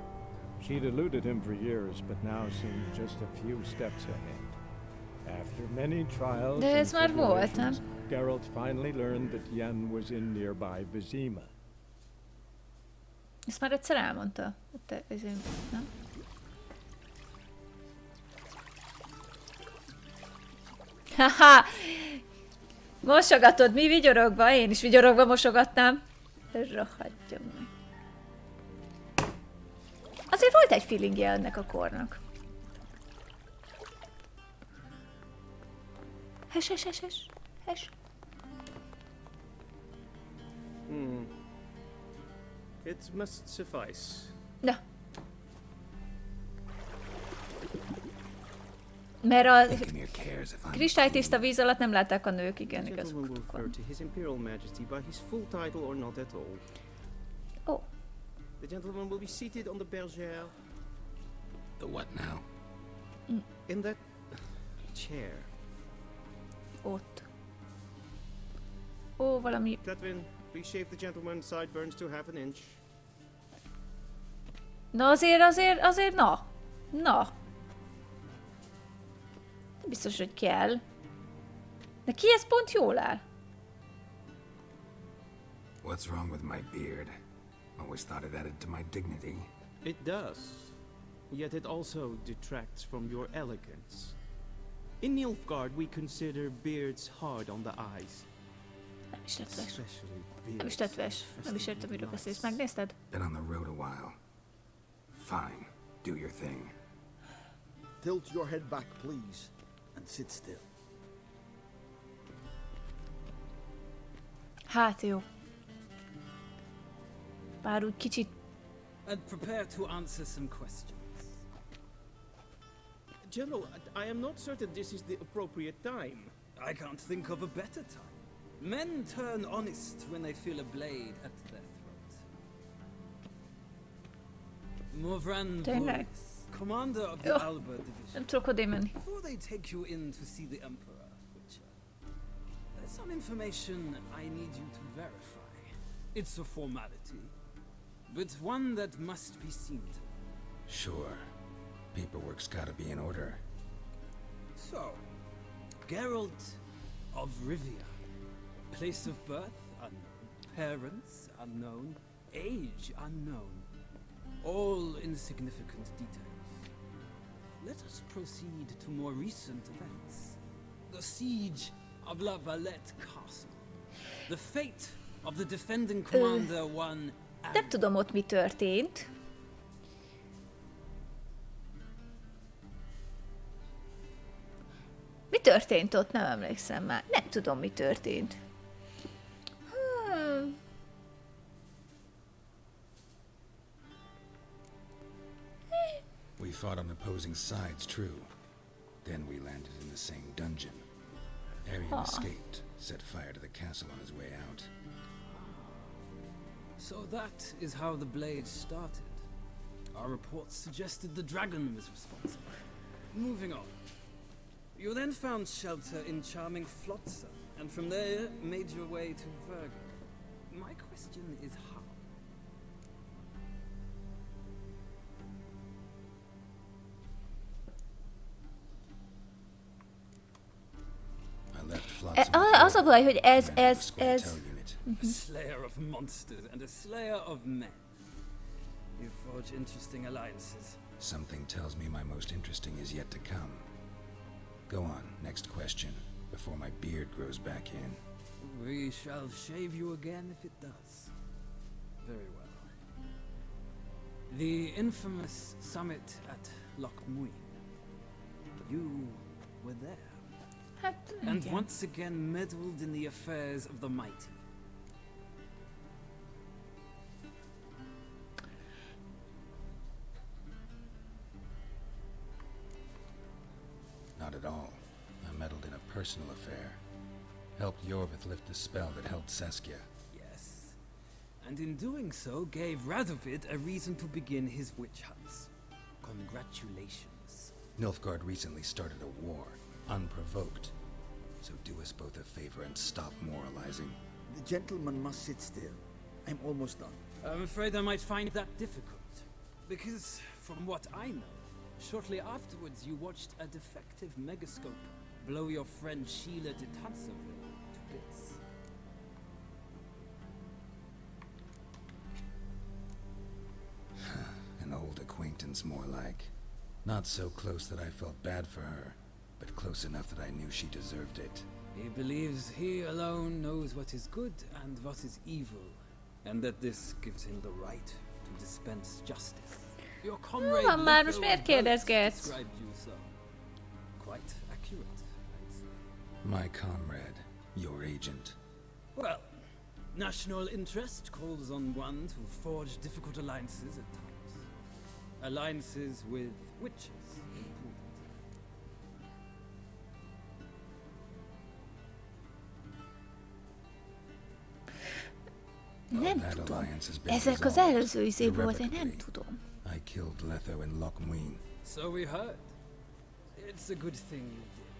She'd eluded him for years, but now seemed just a few steps ahead. After many trials De ez már and volt, nem? tribulations, Geralt finally learned that Yen was in nearby Vizima. Ezt már egyszer elmondta. Nem? Haha! Mosogatod, mi vigyorogva? Én is vigyorogva mosogatnám. Rohadjon meg. Azért volt egy feelingje ennek a kornak. Hes. It must suffice. Na. Mert a kristálytiszta víz alatt nem látták a nők, igen, igazuk Gentleman will refer van. to His Imperial Majesty by his full title or not at all. Oh. The gentleman will be seated on the bergère. The what now? In that chair. Ott. Ó, valami... Cletwin, please shave the gentleman's sideburns to half an inch. Na azért, na. biztos, hogy kell. Neki ez pont jól áll. What's wrong with my beard? Always thought it added to my dignity. It does. Yet it also detracts from your elegance. In Nilfgaard, we consider beards hard on the eyes. Nem is tetves. Especially Nem is beards. tetves. Nem is értem, miről beszélsz. Megnézted? Been on the road a while. Fine. Do your thing. Tilt your head back, please, and sit still. Hát jó. Bár úgy kicsit... And prepare to answer some questions. General, I am not certain this is the appropriate time. I can't think of a better time. Men turn honest when they feel a blade at their throat. Morvran Tényleg? commander of the Jó. Alba division. Nem tudok odébb menni. Before they take you in to see the Emperor, Witcher, there's some information I need you to verify. It's a formality, but one that must be seen to. Sure. Paperwork's gotta be in order. So, Geralt of Rivia. Place of birth unknown. Parents unknown. Age unknown. All insignificant details. Let us proceed to more recent events. The siege of La Valette Castle. The fate of the defending commander one... Nem tudom ott mi történt. Mi történt ott? Nem emlékszem már. Nem tudom, mi történt. We fought on opposing sides, true. Then we landed in the same dungeon. Arian escaped, set fire to the castle on his way out. So that is how the blade started. Our reports suggested the dragon was responsible. Moving on. You then found shelter in charming Flotsam, and from there made your way to Virgo. My question is how? I left Flotsam. Az a baj, hogy ez... A slayer of monsters and a slayer of men. You forge interesting alliances. Something tells me my most interesting is yet to come. Go on, next question, before my beard grows back in. We shall shave you again if it does. Very well. The infamous summit at Loch Muin. You were there. And once again meddled in the affairs of the mighty. Not at all. I meddled in a personal affair. Helped Yorvith lift the spell that held Saskia. Yes. And in doing so, gave Radovid a reason to begin his witch hunts. Congratulations. Nilfgaard recently started a war, unprovoked. So do us both a favor and stop moralizing. The gentleman must sit still. I'm almost done. I'm afraid I might find that difficult. Because, from what I know, shortly afterwards you watched a defective megascope blow your friend Sheila de Tanseville to bits. An old acquaintance, more like. Not so close that I felt bad for her, but close enough that I knew she deserved it. He believes he alone knows what is good and what is evil, and that this gives him the right to dispense justice. Your comrade Van már, most miért kérdezgetsz? described you so. Quite accurate, I'd say. My comrade, your agent. Well, national interest calls on one to forge difficult alliances at times. Alliances with witches, included. Nem tudom. Ezek az előző izéből volt, én nem tudom. I killed Letho in Loch Muin. So we heard. It's a good thing you did.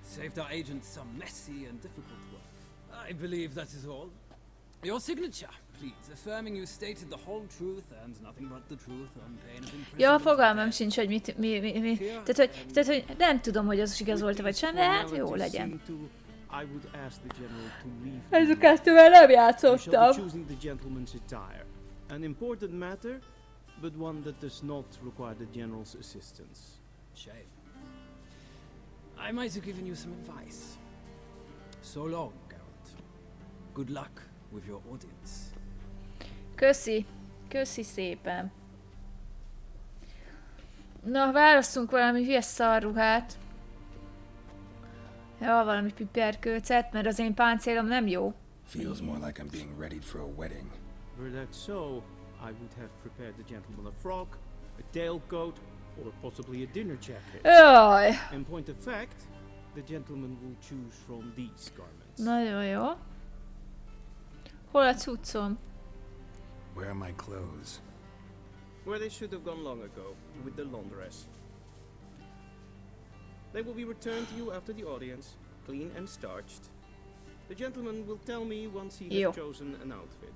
Saved our agent some messy and difficult work. I believe that is all. Your signature, please, affirming you stated the whole truth and nothing but the truth on pain of imprisonment. Ja, fogalmam sincs, hogy mi. Tehát, hogy nem tudom, hogy az igaz volt vagy sem, de hát jó legyen. Ez a kettővel nem játszottam. An important matter, but one that does not require the general's assistance. Shame. I might have given you some advice. So long, Geralt. Good luck with your audience. Köszi szépen. Na, választunk valami hülye szarruhát. Ja, valami piperkőcet, mert az én páncélom nem jó. Feels more like I'm being readied for a wedding. Were that so, I would have prepared the gentleman a frock, a tailcoat, or possibly a dinner jacket. Jaj. In point of fact, the gentleman will choose from these garments. Nagyon jó. Hol a cuccom? Where are my clothes? Where they should have gone long ago, with the laundress. They will be returned to you after the audience, clean and starched. The gentleman will tell me once he has chosen an outfit.